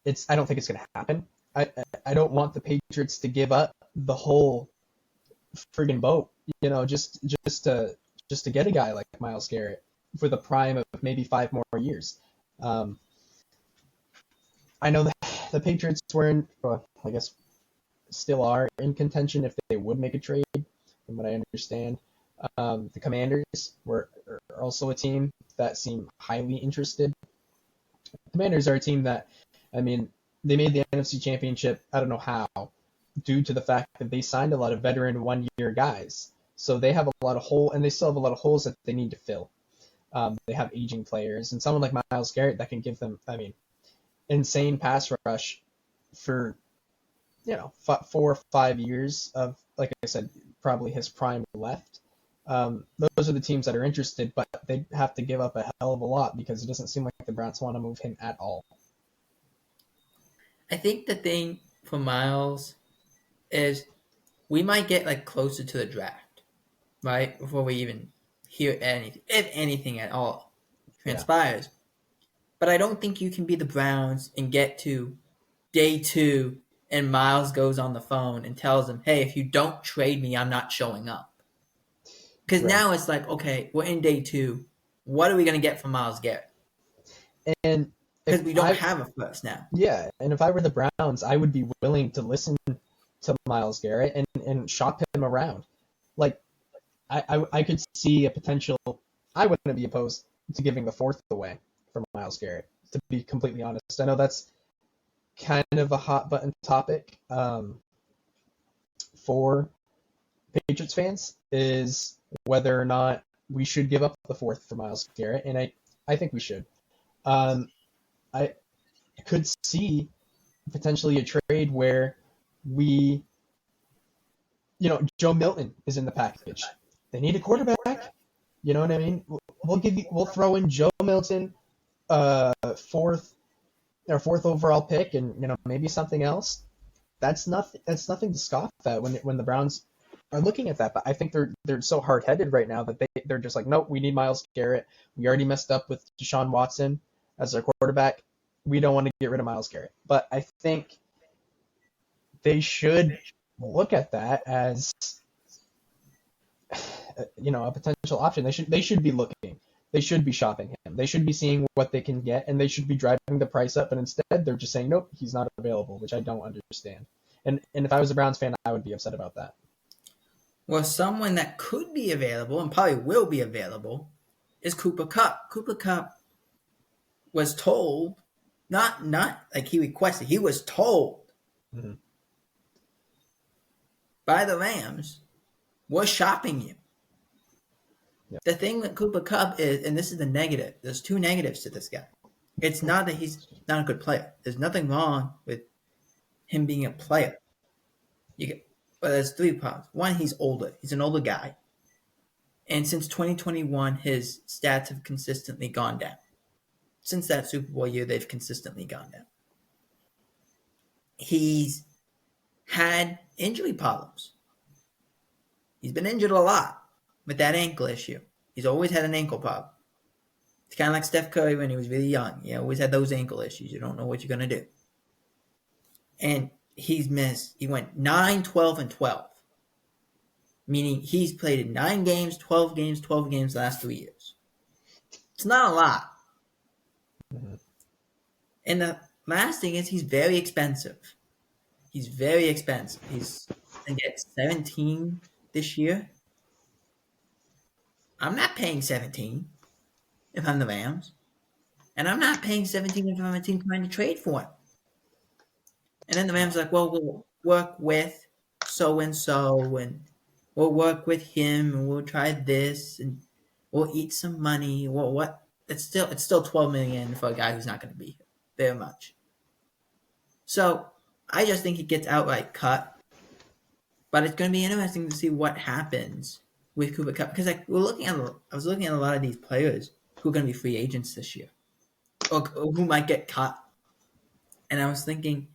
don't think it's going to happen. I don't want the Patriots to give up the whole friggin' boat, just to get a guy like Myles Garrett for the prime of maybe 5 more years. I know that the Patriots I guess still are in contention if they would make a trade, from what I understand. The Commanders are also a team that seem highly interested. The Commanders are a team that, they made the NFC Championship, I don't know how, due to the fact that they signed a lot of veteran 1-year guys. So they have a lot of holes, and they still have a lot of holes that they need to fill. They have aging players, and someone like Myles Garrett that can give them, insane pass rush for, 4 or 5 years of, like I said, probably his prime left. Those are the teams that are interested, but they have to give up a hell of a lot because it doesn't seem like the Browns want to move him at all. I think the thing for Myles is we might get like closer to the draft, right? Before we even hear anything, if anything at all transpires. Yeah. But I don't think you can be the Browns and get to day 2 and Myles goes on the phone and tells them, hey, if you don't trade me, I'm not showing up. Because now it's like, okay, we're in day 2. What are we going to get from Myles Garrett? And because we don't have a first now. Yeah, and if I were the Browns, I would be willing to listen to Myles Garrett and shop him around. Like, I could see a potential. I wouldn't be opposed to giving the 4th away for Myles Garrett, to be completely honest. I know that's kind of a hot button topic for Patriots fans, is whether or not we should give up the 4th for Myles Garrett, and I think we should. I could see potentially a trade where we, Joe Milton is in the package. They need a quarterback. You know what I mean? We'll throw in Joe Milton, 4th overall pick, and maybe something else. That's nothing to scoff at when the Browns are looking at that. But I think they're so hard-headed right now that they're just like, nope, we need Myles Garrett. We already messed up with Deshaun Watson as our quarterback. We don't want to get rid of Myles Garrett. But I think they should look at that as a potential option. They should be looking. they should be shopping him. They should be seeing what they can get, and they should be driving the price up. And instead, they're just saying, nope, he's not available, which I don't understand. And if I was a Browns fan, I would be upset about that. Well, someone that could be available and probably will be available is Cooper Kupp. Cooper Kupp was told, not like he requested, he was told Mm-hmm. by the Rams, we're shopping you. Yeah. The thing with Cooper Kupp is, and this is the negative, there's two negatives to this guy. It's not that he's not a good player. There's nothing wrong with him being a player. But there's three problems. One, he's older. He's an older guy. And since 2021, his stats have consistently gone down. Since that Super Bowl year, they've consistently gone down. He's had injury problems. He's been injured a lot with that ankle issue. He's always had an ankle problem. It's kind of like Steph Curry when he was really young. He always had those ankle issues. You don't know what you're going to do. And he's missed. He went 9, 12, and 12. Meaning he's played in 9 games, 12 games, 12 games the last 3 years. It's not a lot. Mm-hmm. And the last thing is he's very expensive. He's very expensive. He's going to get 17 this year. I'm not paying 17 if I'm the Rams. And I'm not paying 17 if I'm a team trying to trade for him. And then the Rams are like, well, we'll work with so-and-so, and we'll work with him, and we'll try this, and we'll eat some money. Well, what? It's still $12 million for a guy who's not going to be here very much. So I just think he gets outright cut. But it's going to be interesting to see what happens with Cooper Kupp, because I was looking at a lot of these players who are going to be free agents this year, or who might get cut, and I was thinking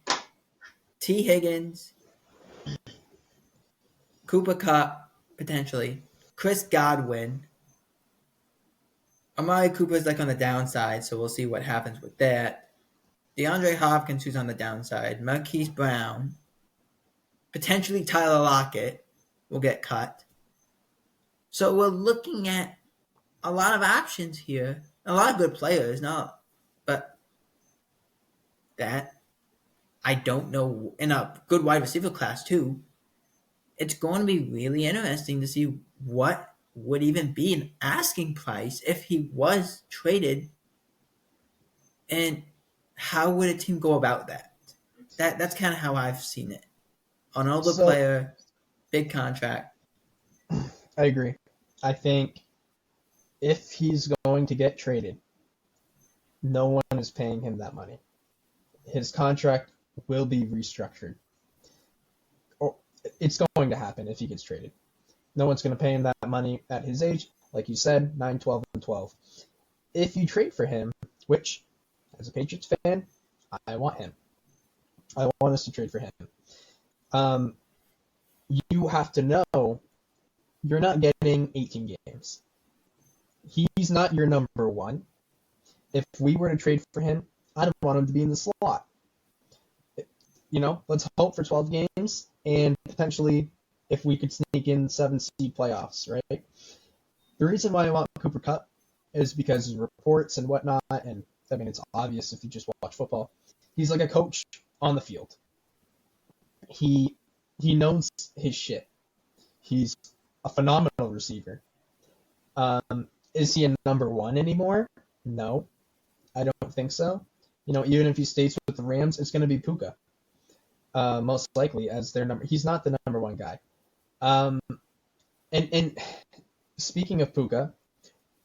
T. Higgins, Cooper Kupp, potentially, Chris Godwin. Amari Cooper's like on the downside, so we'll see what happens with that. DeAndre Hopkins, who's on the downside. Marquise Brown. Potentially Tyler Lockett will get cut. So we're looking at a lot of options here. A lot of good players, but that I don't know, in a good wide receiver class too. It's going to be really interesting to see what would even be an asking price if he was traded, and how would a team go about that? That's kind of how I've seen it. An older player, big contract. I agree. I think if he's going to get traded, no one is paying him that money. His contract will be restructured. Or it's going to happen if he gets traded. No one's going to pay him that money at his age. Like you said, 9, 12, and 12. If you trade for him, which, as a Patriots fan, I want him. I want us to trade for him. You have to know you're not getting 18 games. He's not your number one. If we were to trade for him, I don't want him to be in the slot. Let's hope for 12 games, and potentially if we could sneak in 7 seed playoffs, right? The reason why I want Cooper Kupp is because reports and whatnot, and I mean, it's obvious if you just watch football. He's like a coach on the field. He knows his shit. He's a phenomenal receiver. Is he a number one anymore? No, I don't think so. Even if he stays with the Rams, it's going to be Puka, most likely as their number. He's not the number one guy. And speaking of Puka,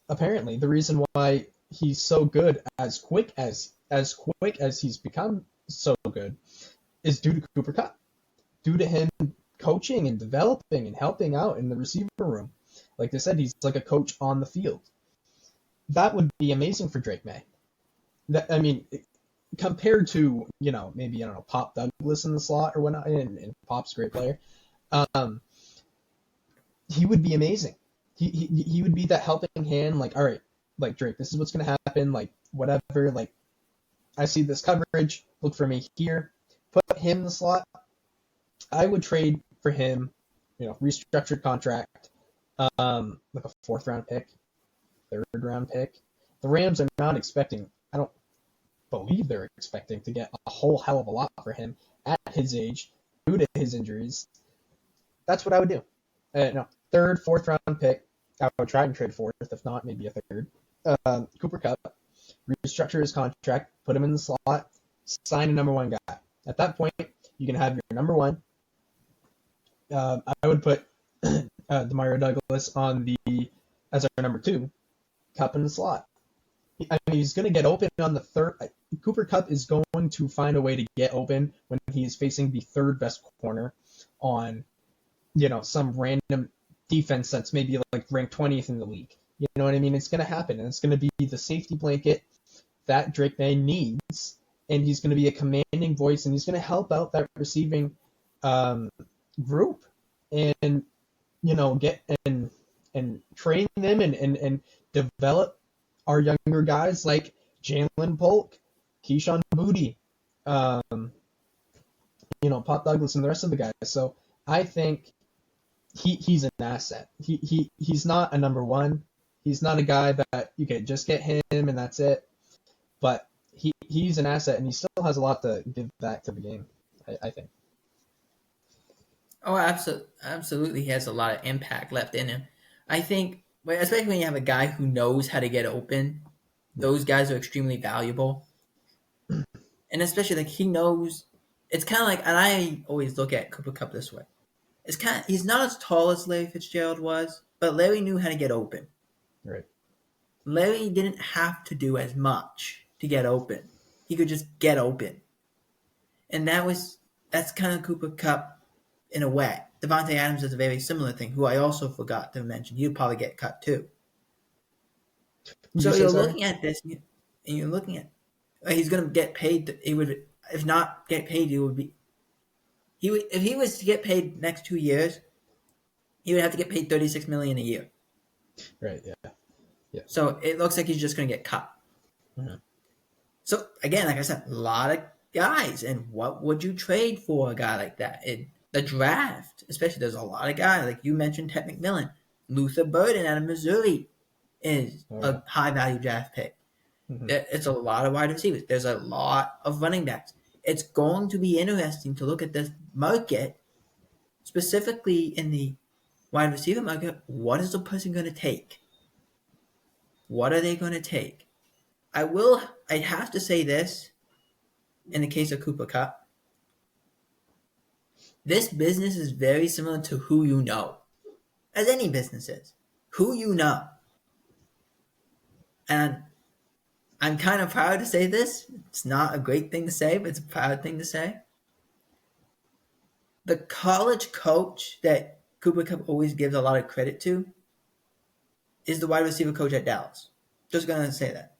apparently the reason why he's so good as quick as he's become so good is due to Cooper Kupp, due to him coaching and developing and helping out in the receiver room. Like I said, he's like a coach on the field. That would be amazing for Drake May. Compared to, maybe, I don't know, Pop Douglas in the slot or whatnot, and Pop's a great player, he would be amazing. He would be that helping hand, like, all right, like, Drake, this is what's going to happen, like, whatever, like, I see this coverage, look for me here, put him in the slot. I would trade for him, restructured contract, like a 4th round pick, third round pick. The Rams are not expecting, I don't believe they're expecting to get a whole hell of a lot for him at his age due to his injuries. That's what I would do. No, third, fourth round pick. I would try and trade fourth, if not, maybe a third. Cooper Kupp, restructure his contract, put him in the slot, sign a number one guy. At that point, you can have your number one. I would put Demario Douglas on the as our number two, Kupp in the slot. I mean, he's going to get open on the third. Cooper Kupp is going to find a way to get open when he is facing the third best corner on, some random defense that's maybe like ranked 20th in the league. You know what I mean? It's going to happen, and it's going to be the safety blanket that Drake May needs, and he's going to be a commanding voice, and he's going to help out that receiving group, and get and train them and develop our younger guys like Jalen Polk, Keyshawn Booty, Pop Douglas, and the rest of the guys. So I think he's an asset. He's not a number one. He's not a guy that you can just get him and that's it. But he's an asset, and he still has a lot to give back to the game, I think. Oh, absolutely. He has a lot of impact left in him. I think, especially when you have a guy who knows how to get open, those guys are extremely valuable. And especially like he knows, it's kind of like, and I always look at Cooper Kupp this way. He's not as tall as Larry Fitzgerald was, but Larry knew how to get open. Right. Larry didn't have to do as much to get open. He could just get open. And that's kind of Cooper Kupp in a way. Devontae Adams is a very similar thing, who I also forgot to mention. He'd probably get cut too. So you're looking at this, and you're looking at he's going to get paid. He would, if not get paid, he would be. If he was to get paid next 2 years, he would have to get paid $36 million a year. Right. Yeah. So it looks like he's just going to get cut. Mm-hmm. So again, like I said, a lot of guys, and what would you trade for a guy like that? The draft, especially, there's a lot of guys, like you mentioned, Ted McMillan, Luther Burden out of Missouri is a high-value draft pick. Mm-hmm. It's a lot of wide receivers. There's a lot of running backs. It's going to be interesting to look at this market, specifically in the wide receiver market. What is the person going to take? What are they going to take? I have to say this in the case of Cooper Kupp. This business is very similar to who you know, as any business is. Who you know. And I'm kind of proud to say this. It's not a great thing to say, but it's a proud thing to say. The college coach that Cooper Kupp always gives a lot of credit to is the wide receiver coach at Dallas. Just going to say that.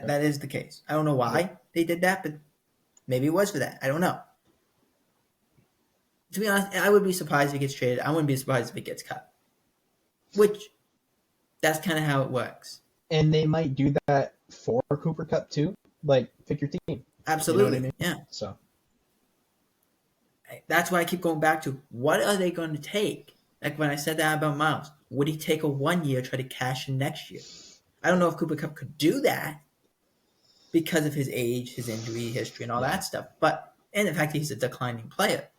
That is the case. I don't know why they did that, but maybe it was for that. I don't know. To be honest, I would be surprised if he gets traded. I wouldn't be surprised if he gets cut. Which, that's kind of how it works. And they might do that for Cooper Kupp too. Like, pick your team. Absolutely. You know what I mean? Yeah. So that's why I keep going back to, what are they going to take? Like when I said that about Miles, would he take a 1 year, try to cash in next year? I don't know if Cooper Kupp could do that because of his age, his injury history, and all that stuff. And the fact that he's a declining player.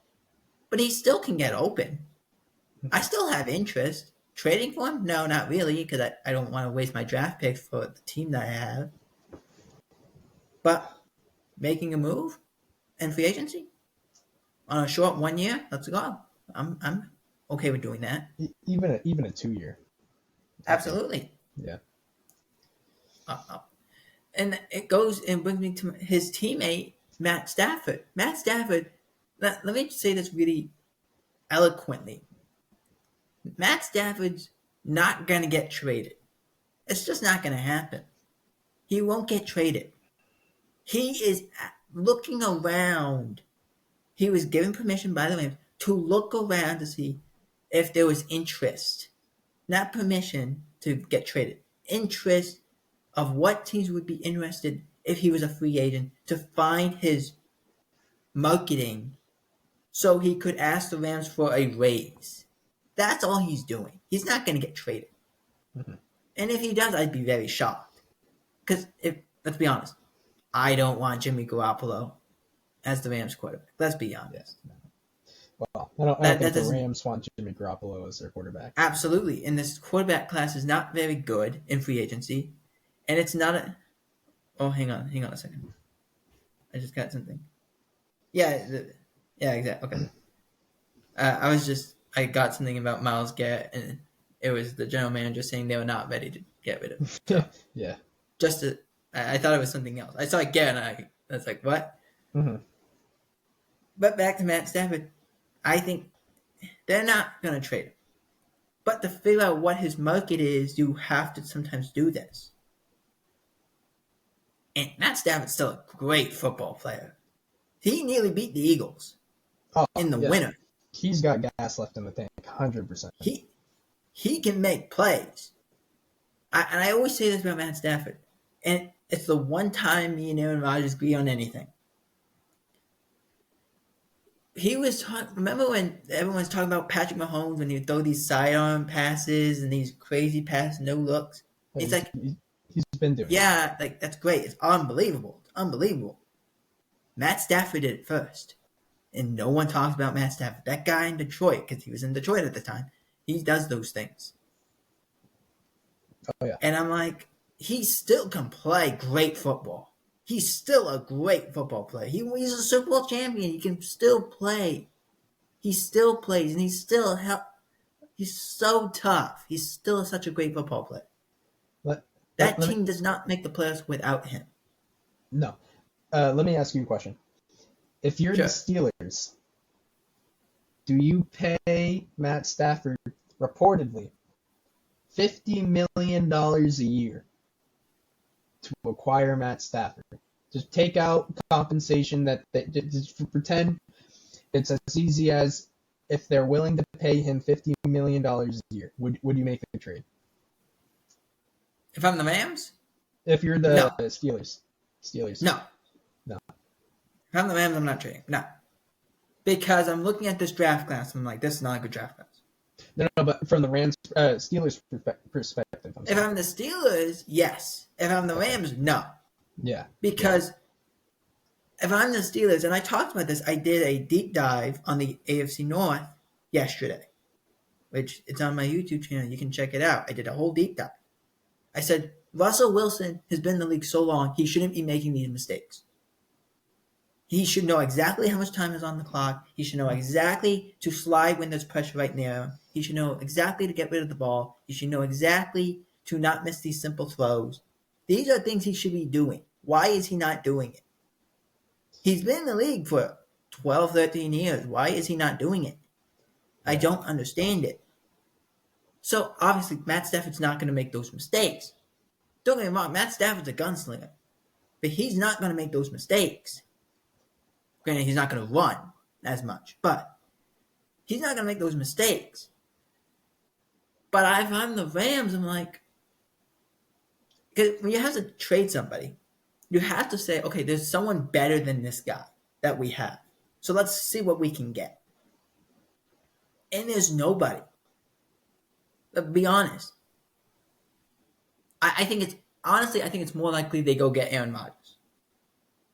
But he still can get open. I still have interest. Trading for him? No, not really, because I don't want to waste my draft picks for the team that I have. But making a move and free agency on a short 1 year, let's go. I'm okay with doing that. Even a 2 year. Absolutely. Yeah. And it goes and brings me to his teammate, Matt Stafford. Matt Stafford, let me say this really eloquently. Matt Stafford's not going to get traded. It's just not going to happen. He won't get traded. He is looking around. He was given permission by the Rams to look around to see if there was interest. Not permission to get traded. Interest of what teams would be interested if he was a free agent to find his marketing so he could ask the Rams for a raise. That's all he's doing. He's not going to get traded. Mm-hmm. And if he does, I'd be very shocked. Because let's be honest, I don't want Jimmy Garoppolo as the Rams quarterback. Let's be Yeah. honest. Well, I don't think That the doesn't Rams want Jimmy Garoppolo as their quarterback. absolutely. And this quarterback class is not very good in free agency, and it's not a. Oh, hang on a second. I just got something. Yeah, yeah, exactly. Okay. I got something about Myles Garrett, and it was the general manager saying they were not ready to get rid of him. So Yeah. just to, I thought it was something else. I saw Garrett, and I was like, what? Hmm. But back to Matt Stafford, I think they're not going to trade him. But to figure out what his market is, you have to sometimes do this. And Matt Stafford's still a great football player. He nearly beat the Eagles Oh, in the yeah. winter. He's got gas left in the tank, 100%. He can make plays. And I always say this about Matt Stafford. And it's the one time me and Aaron Rodgers agree on anything. Remember when everyone's talking about Patrick Mahomes when he would throw these sidearm passes and these crazy passes, no looks? It's like, He's been doing it. yeah, like that's great. It's unbelievable. It's unbelievable. Matt Stafford did it first. And no one talks about Matt Stafford. That guy in Detroit, because he was in Detroit at the time, he does those things. Oh, yeah. And I'm like, he still can play great football. He's still a great football player. He's a Super Bowl champion. He can still play. He still plays, and he's so tough. He's still such a great football player. That team does not make the playoffs without him. No. Let me ask you a question. If you're Sure. the Steelers, do you pay Matt Stafford reportedly $50 million a year to acquire Matt Stafford? Just take out compensation just pretend it's as easy as if they're willing to pay him $50 million a year. Would you make the trade? If I'm the Rams? If you're the No. Steelers. No. No. If I'm the Rams, I'm not trading. No. Because I'm looking at this draft class, and I'm like, this is not a good draft class. No, but from the Rams, Steelers perspective. If I'm the Steelers, yes. If I'm the Rams, no. Yeah. Because if I'm the Steelers, and I talked about this, I did a deep dive on the AFC North yesterday, which it's on my YouTube channel. You can check it out. I did a whole deep dive. I said, Russell Wilson has been in the league so long, he shouldn't be making these mistakes. He should know exactly how much time is on the clock. He should know exactly to slide when there's pressure right near him. He should know exactly to get rid of the ball. He should know exactly to not miss these simple throws. These are things he should be doing. Why is he not doing it? He's been in the league for 12, 13 years. Why is he not doing it? I don't understand it. So, obviously, Matt Stafford's not going to make those mistakes. Don't get me wrong, Matt Stafford's a gunslinger. But he's not going to make those mistakes. Granted, he's not going to run as much, but he's not going to make those mistakes. But if I'm the Rams, I'm like, because when you have to trade somebody, you have to say, okay, there's someone better than this guy that we have. So let's see what we can get. And there's nobody. But be honest. I think it's more likely they go get Aaron Rodgers.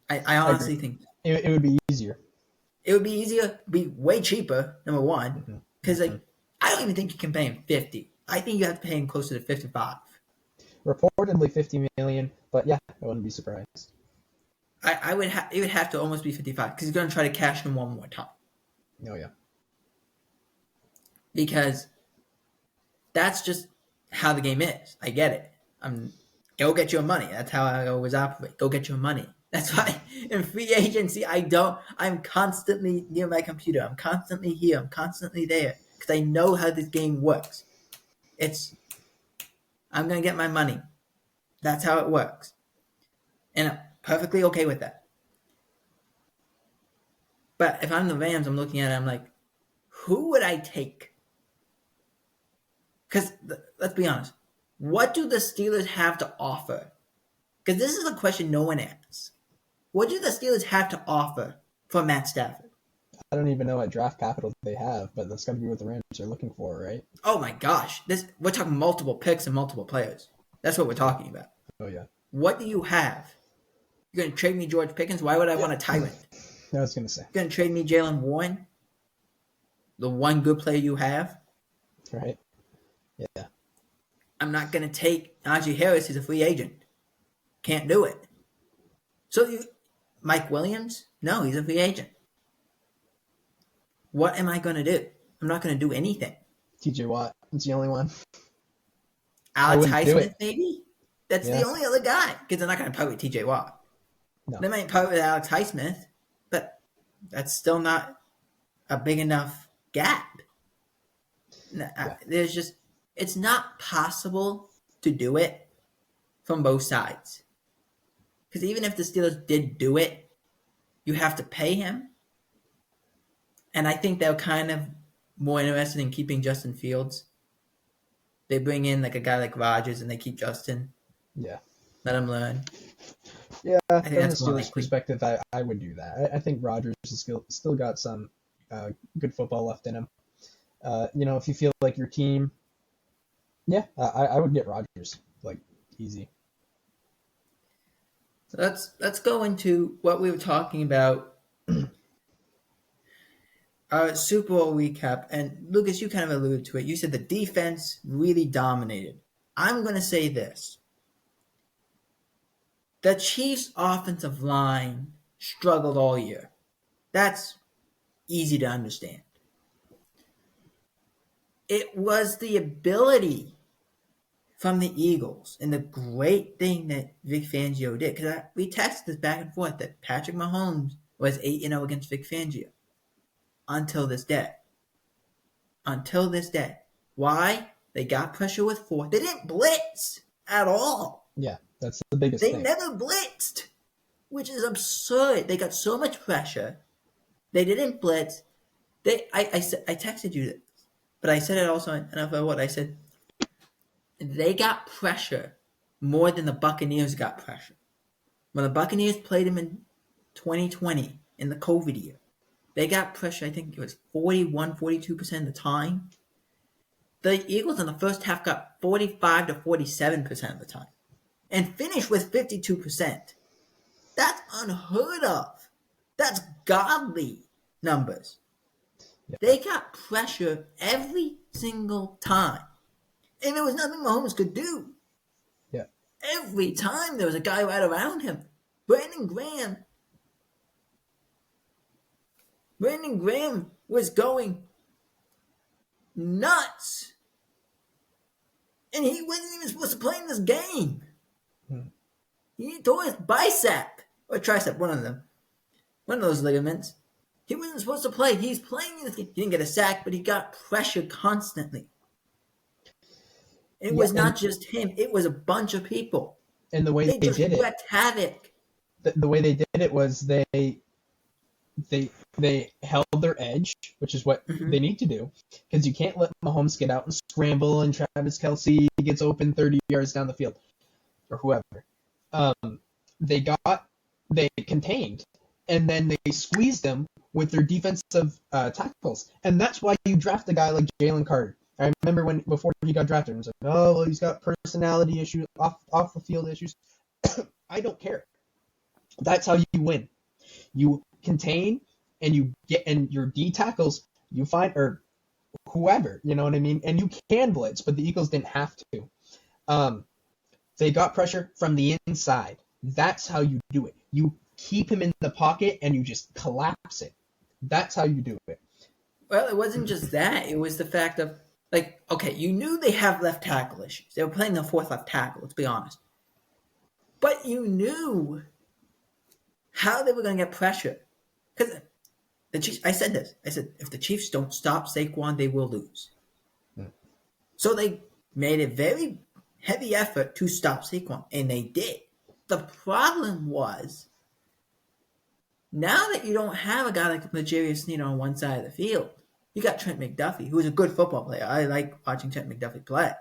I honestly think it would be easier. It would be easier, be way cheaper, number one. Because I don't even think you can pay him 50. I think you have to pay him closer to 55. Reportedly 50 million, but yeah, I wouldn't be surprised. It would have to almost be 55 because he's going to try to cash him one more time. Oh yeah. Because that's just how the game is. I get it. Go get your money. That's how I always operate. Go get your money. That's why in free agency, I'm constantly near my computer. I'm constantly here. I'm constantly there because I know how this game works. I'm going to get my money. That's how it works. And I'm perfectly okay with that. But if I'm the Rams, I'm looking at it, I'm like, who would I take? Because let's be honest. What do the Steelers have to offer? Because this is a question no one asks. What do the Steelers have to offer for Matt Stafford? don't even know what draft capital they have, but that's got to be what the Rams are looking for, right? Oh my gosh, we're talking multiple picks and multiple players. That's what we're talking about. Oh yeah. What do you have? You're going to trade me George Pickens? Why would I want a tyrant? I was gonna say. You're going to trade me Jalen Warren? The one good player you have? Right. Yeah. I'm not going to take Najee Harris. He's a free agent. Can't do it. So Mike Williams? No, he's a free agent. What am I going to do? I'm not going to do anything. TJ Watt. It's the only one. Alex Highsmith, maybe? That's the only other guy. Because they're not going to part with TJ Watt. No. They might part with Alex Highsmith, but that's still not a big enough gap. There's just, it's not possible to do it from both sides. Because even if the Steelers did do it, you have to pay him. And I think they're kind of more interested in keeping Justin Fields. They bring in like a guy like Rodgers and they keep Justin. Yeah. Let him learn. Yeah, I think from the that's more Steelers' likely. perspective, I would do that. I think Rodgers has still got some good football left in him. If you feel like your team, yeah, I would get Rodgers, like, easy. So let's go into what we were talking about. Super Bowl recap. And Lucas, you kind of alluded to it. You said the defense really dominated. I'm going to say this. The Chiefs' offensive line struggled all year. That's easy to understand. It was the ability from the Eagles and the great thing that Vic Fangio did. Because we texted this back and forth that Patrick Mahomes was 8-0 against Vic Fangio. Until this day. Why? They got pressure with 4. They didn't blitz at all. Yeah, that's the biggest thing. They never blitzed, which is absurd. They got so much pressure. They didn't blitz. I texted you this, but I said it also in NFL What I said. They got pressure more than the Buccaneers got pressure. When the Buccaneers played them in 2020 in the COVID year, they got pressure, I think it was 42% of the time. The Eagles in the first half got 45 to 47% of the time. And finished with 52%. That's unheard of. That's godly numbers. Yeah. They got pressure every single time. And there was nothing Mahomes could do. Yeah. Every time there was a guy right around him. Brandon Graham was going nuts. And he wasn't even supposed to play in this game. He tore his bicep or tricep, one of them. One of those ligaments. He wasn't supposed to play. He's playing in this game. He didn't get a sack, but he got pressure constantly. It was not just him. It was a bunch of people. And the way they just did wreaked havoc. The way they did it was they held their edge, which is what they need to do, because you can't let Mahomes get out and scramble and Travis Kelce gets open 30 yards down the field or whoever. They contained, and then they squeezed them with their defensive tackles, and that's why you draft a guy like Jalen Carter. I remember before he got drafted, it was like, oh, well, he's got personality issues, off the field issues. I don't care. That's how you win. You contain, and you get, and your D tackles, you find, or whoever, you know what I mean? And you can blitz, but the Eagles didn't have to. They got pressure from the inside. That's how you do it. You keep him in the pocket, and you just collapse it. That's how you do it. Well, it wasn't just that. It was the fact of, like, okay, you knew they have left tackle issues. They were playing the fourth left tackle, let's be honest. But you knew how they were going to get pressure. Because the Chiefs, I said this. I said, if the Chiefs don't stop Saquon, they will lose. So they made a very heavy effort to stop Saquon, and they did. The problem was, now that you don't have a guy like L'Jarius Sneed on one side of the field, you got Trent McDuffie, who's a good football player. I like watching Trent McDuffie play.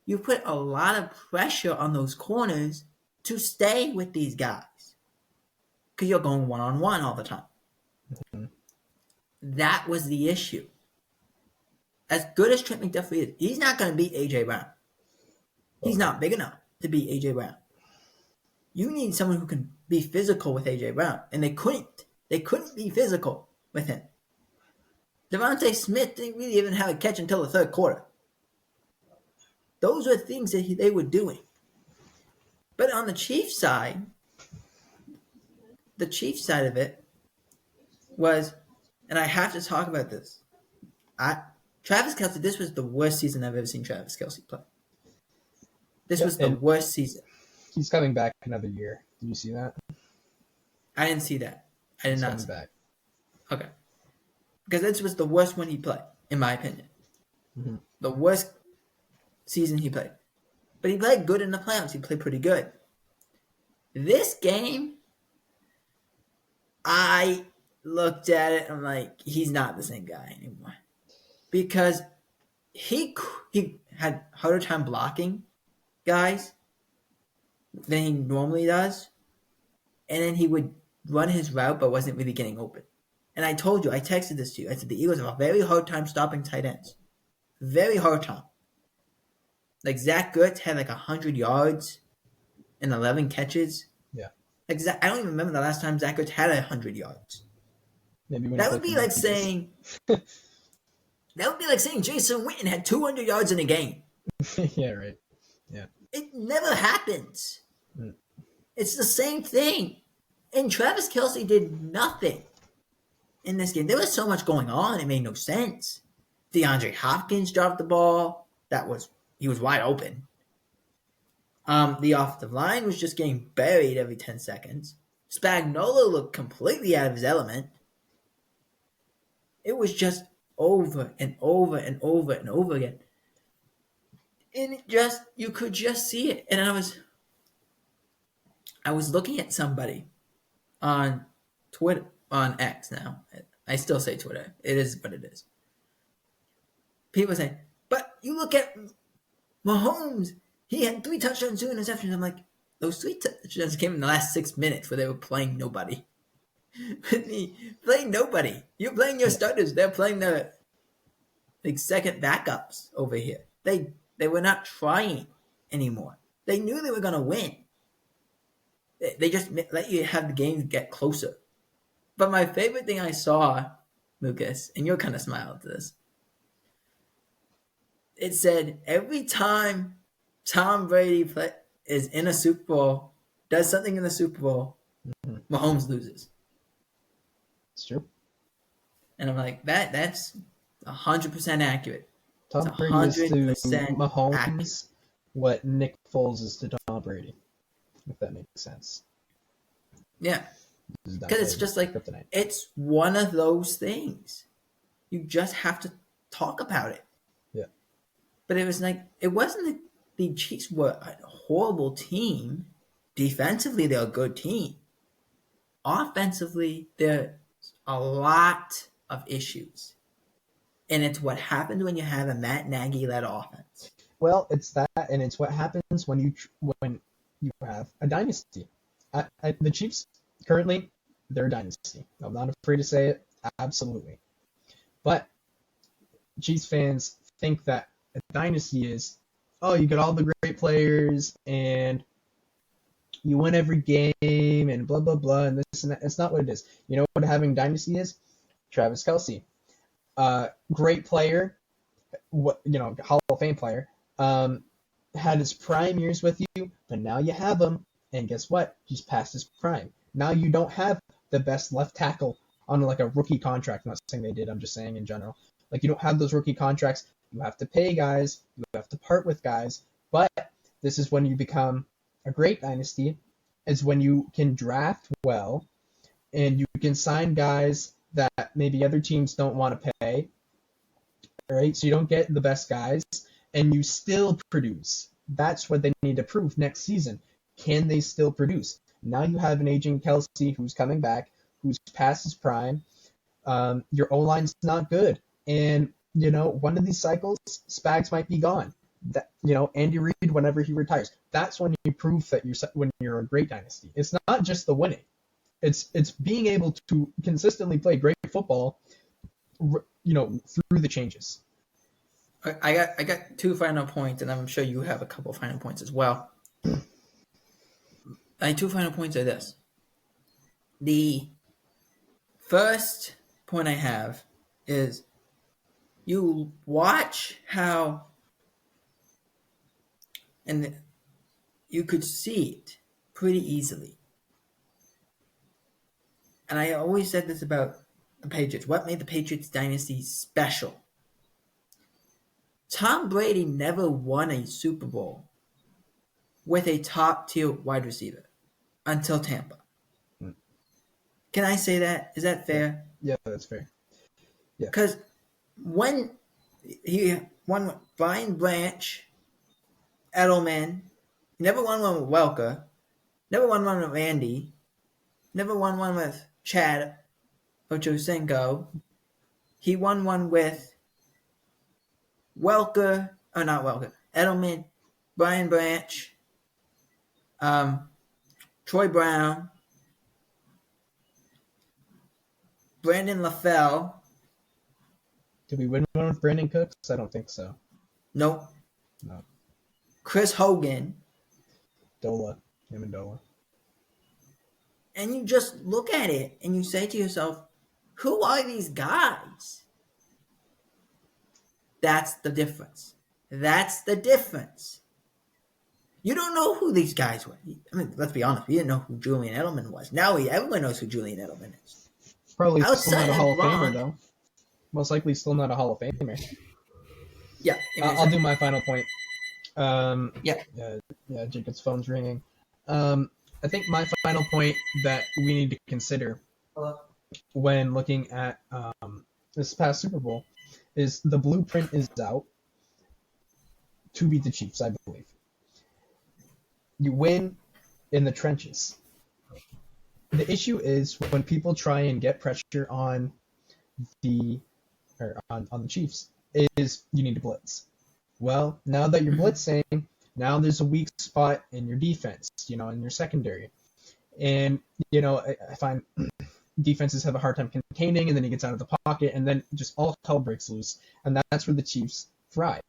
You put a lot of pressure on those corners to stay with these guys. Because you're going one-on-one all the time. That was the issue. As good as Trent McDuffie is, he's not going to beat A.J. Brown. He's not big enough to beat A.J. Brown. You need someone who can be physical with A.J. Brown, and they couldn't. They couldn't be physical with him. Devontae Smith didn't really even have a catch until the third quarter. Those were things that they were doing. But on the Chiefs side of it was, and I have to talk about this. Travis Kelce, this was the worst season I've ever seen Travis Kelce play. This was the worst season. He's coming back another year. Did you see that? I didn't see that. I did not see back. Okay. Because this was the worst one he played, in my opinion. Mm-hmm. The worst season he played. But he played good in the playoffs. He played pretty good. This game, I looked at it and I'm like, he's not the same guy anymore. Because he had harder time blocking guys than he normally does. And then he would run his route but wasn't really getting open. And I told you, I texted this to you. I said the Eagles have a very hard time stopping tight ends. Very hard time. Like Zach Ertz had like 100 yards and 11 catches. Yeah. Like I don't even remember the last time Zach Ertz had 100 yards. Maybe when that would be like saying Jason Witten had 200 yards in a game. Yeah, right. Yeah. It never happens. It's the same thing. And Travis Kelce did nothing in this game. There was so much going on, it made no sense. DeAndre Hopkins dropped the ball. He was wide open. The offensive line was just getting buried every 10 seconds. Spagnuolo looked completely out of his element. It was just over and over and over and over again. And you could just see it. And I was looking at somebody on Twitter, on X now. I still say Twitter. It is what it is. People say, but you look at Mahomes. He had 3 touchdowns, 2 interceptions. I'm like, those 3 touchdowns came in the last 6 minutes where they were playing nobody. Playing nobody. You're playing your starters. They're playing the second backups over here. They were not trying anymore. They knew they were going to win. They just let you have the games get closer. But my favorite thing I saw, Lucas, and you'll kind of smile at this, it said every time Tom Brady is in a Super Bowl, does something in the Super Bowl, Mahomes loses. It's true. And I'm like, that's 100% accurate. Tom Brady is to Mahomes accurate. What Nick Foles is to Tom Brady, if that makes sense. Yeah. Because it's just like, it's one of those things. You just have to talk about it. Yeah. But it was like, it wasn't that the Chiefs were a horrible team. Defensively, they're a good team. Offensively, there's a lot of issues. And it's what happens when you have a Matt Nagy-led offense. Well, it's that, and it's what happens when you have a dynasty. The Chiefs, currently, they're a dynasty. I'm not afraid to say it. Absolutely. But Chiefs fans think that a dynasty is, oh, you got all the great players, and you win every game, and blah, blah, blah, and this and that. It's not what it is. You know what having dynasty is? Travis Kelce. Great player, Hall of Fame player, had his prime years with you, but now you have him, and guess what? He's past his prime. Now you don't have the best left tackle on like a rookie contract. I'm not saying they did, I'm just saying in general. Like you don't have those rookie contracts. You have to pay guys, you have to part with guys, but this is when you become a great dynasty, is when you can draft well, and you can sign guys that maybe other teams don't want to pay, right? So you don't get the best guys, and you still produce. That's what they need to prove next season. Can they still produce? Now you have an aging Kelce who's coming back, who's past his prime. Your O-line's not good. And, one of these cycles, Spags might be gone. Andy Reid, whenever he retires, that's when you prove that you're a great dynasty. It's not just the winning. It's being able to consistently play great football through the changes. I got 2 final points, and I'm sure you have a couple final points as well. My 2 final points are this. The first point I have is you watch how, and you could see it pretty easily. And I always said this about the Patriots. What made the Patriots dynasty special? Tom Brady never won a Super Bowl with a top tier wide receiver until Tampa. Can I say that? Is that fair? Yeah, that's fair. Yeah. Because when he won with Brian Branch, Edelman, he never won one with Welker, never won one with Randy, never won one with Chad Ochocinco. He won one with Edelman, Brian Branch, Troy Brown, Brandon LaFell. Did we win one with Brandon Cooks? I don't think so. Nope. No. Chris Hogan. Dola. Him and Dola. And you just look at it and you say to yourself, who are these guys? That's the difference. That's the difference. You don't know who these guys were. I mean, let's be honest. We didn't know who Julian Edelman was. Now everyone knows who Julian Edelman is. Probably still not a Hall of Famer, though. Most likely still not a Hall of Famer. Yeah. I'll do my final point. Yeah, Jacob's phone's ringing. I think my final point that we need to consider when looking at this past Super Bowl is the blueprint is out to beat the Chiefs, I believe. You win in the trenches. The issue is when people try and get pressure on the Chiefs is you need to blitz. Well, now that you're blitzing, now there's a weak spot in your defense, in your secondary. And, I find defenses have a hard time containing, and then he gets out of the pocket, and then just all hell breaks loose. And that's where the Chiefs thrive.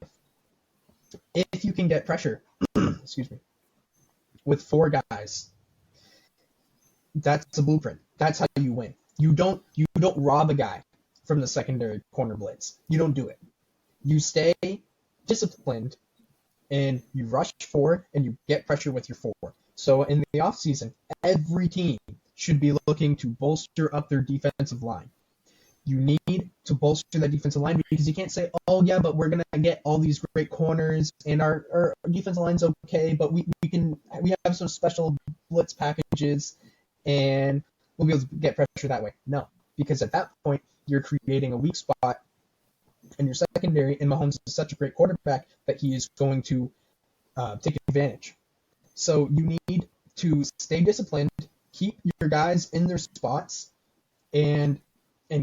If you can get pressure, excuse me, with 4 guys, that's a blueprint. That's how you win. You don't rob a guy from the secondary corner blitz. You don't do it. You stay disciplined and you rush 4 and you get pressure with your 4. So in the offseason, every team should be looking to bolster up their defensive line. You need to bolster that defensive line because you can't say, oh yeah, but we're gonna get all these great corners and our defensive line's okay, but we have some special blitz packages and we'll be able to get pressure that way. No, because at that point you're creating a weak spot in your secondary, and Mahomes is such a great quarterback that he is going to take advantage. So you need to stay disciplined, keep your guys in their spots, and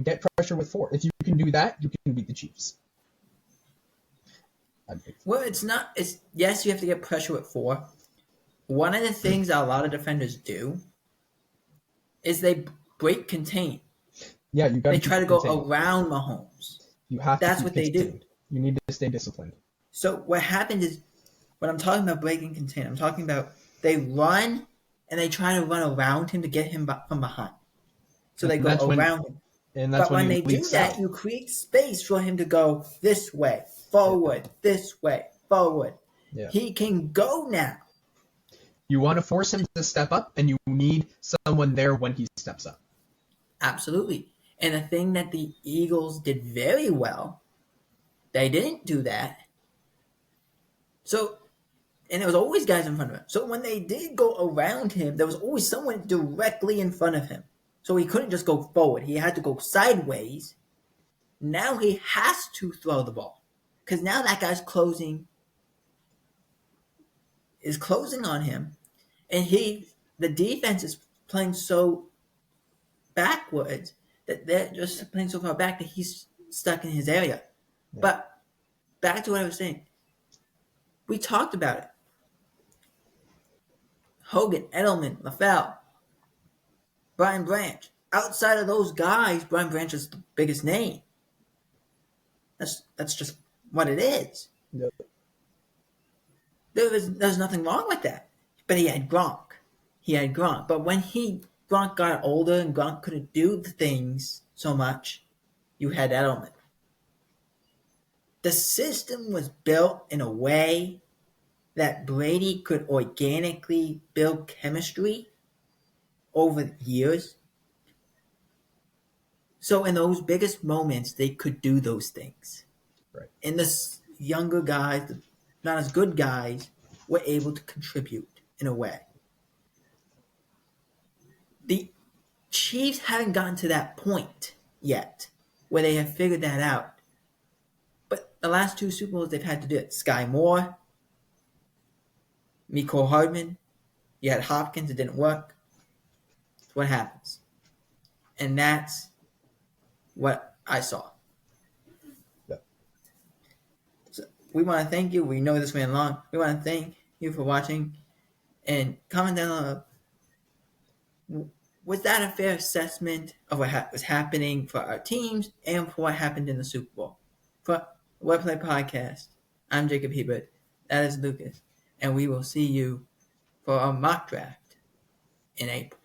get pressure with 4. If you can do that, you can beat the Chiefs. Well, it's not. It's yes, you have to get pressure with 4. One of the things that a lot of defenders do is they break contain. Yeah, you got. They try to go around Mahomes. You have to. That's what they do. You need to stay disciplined. So what happened is, when I'm talking about breaking contain, I'm talking about they run and they try to run around him to get him from behind. So they go around him. And that's but when they do that, you create space for him to go this way, forward, this way, forward. Yeah. He can go now. You want to force him to step up, and you need someone there when he steps up. Absolutely. And the thing that the Eagles did very well, they didn't do that. So, and there was always guys in front of him. So when they did go around him, there was always someone directly in front of him. So he couldn't just go forward. He had to go sideways. Now he has to throw the ball. Because now that guy's closing on him. And the defense is playing so backwards that they're just playing so far back that he's stuck in his area. Yeah. But back to what I was saying. We talked about it. Hogan, Edelman, LaFell, Brian Branch. Outside of those guys, Brian Branch is the biggest name. That's just what it is. Yep. There's nothing wrong with that. But he had Gronk. He had Gronk. But when Gronk got older and Gronk couldn't do the things so much, you had Edelman. The system was built in a way that Brady could organically build chemistry over years. So in those biggest moments, they could do those things. Right. And the younger guys, the not as good guys, were able to contribute in a way. The Chiefs haven't gotten to that point yet where they have figured that out. But the last two Super Bowls, they've had to do it. Sky Moore, Mecole Hardman, you had Hopkins, it didn't work. That's what happens. And that's what I saw. Yep. So we want to thank you. We know this went long. We want to thank you for watching. And comment down below. Was that a fair assessment of what was happening for our teams and for what happened in the Super Bowl? For Webplay Podcast, I'm Jacob Hebert. That is Lucas. And we will see you for our mock draft in April.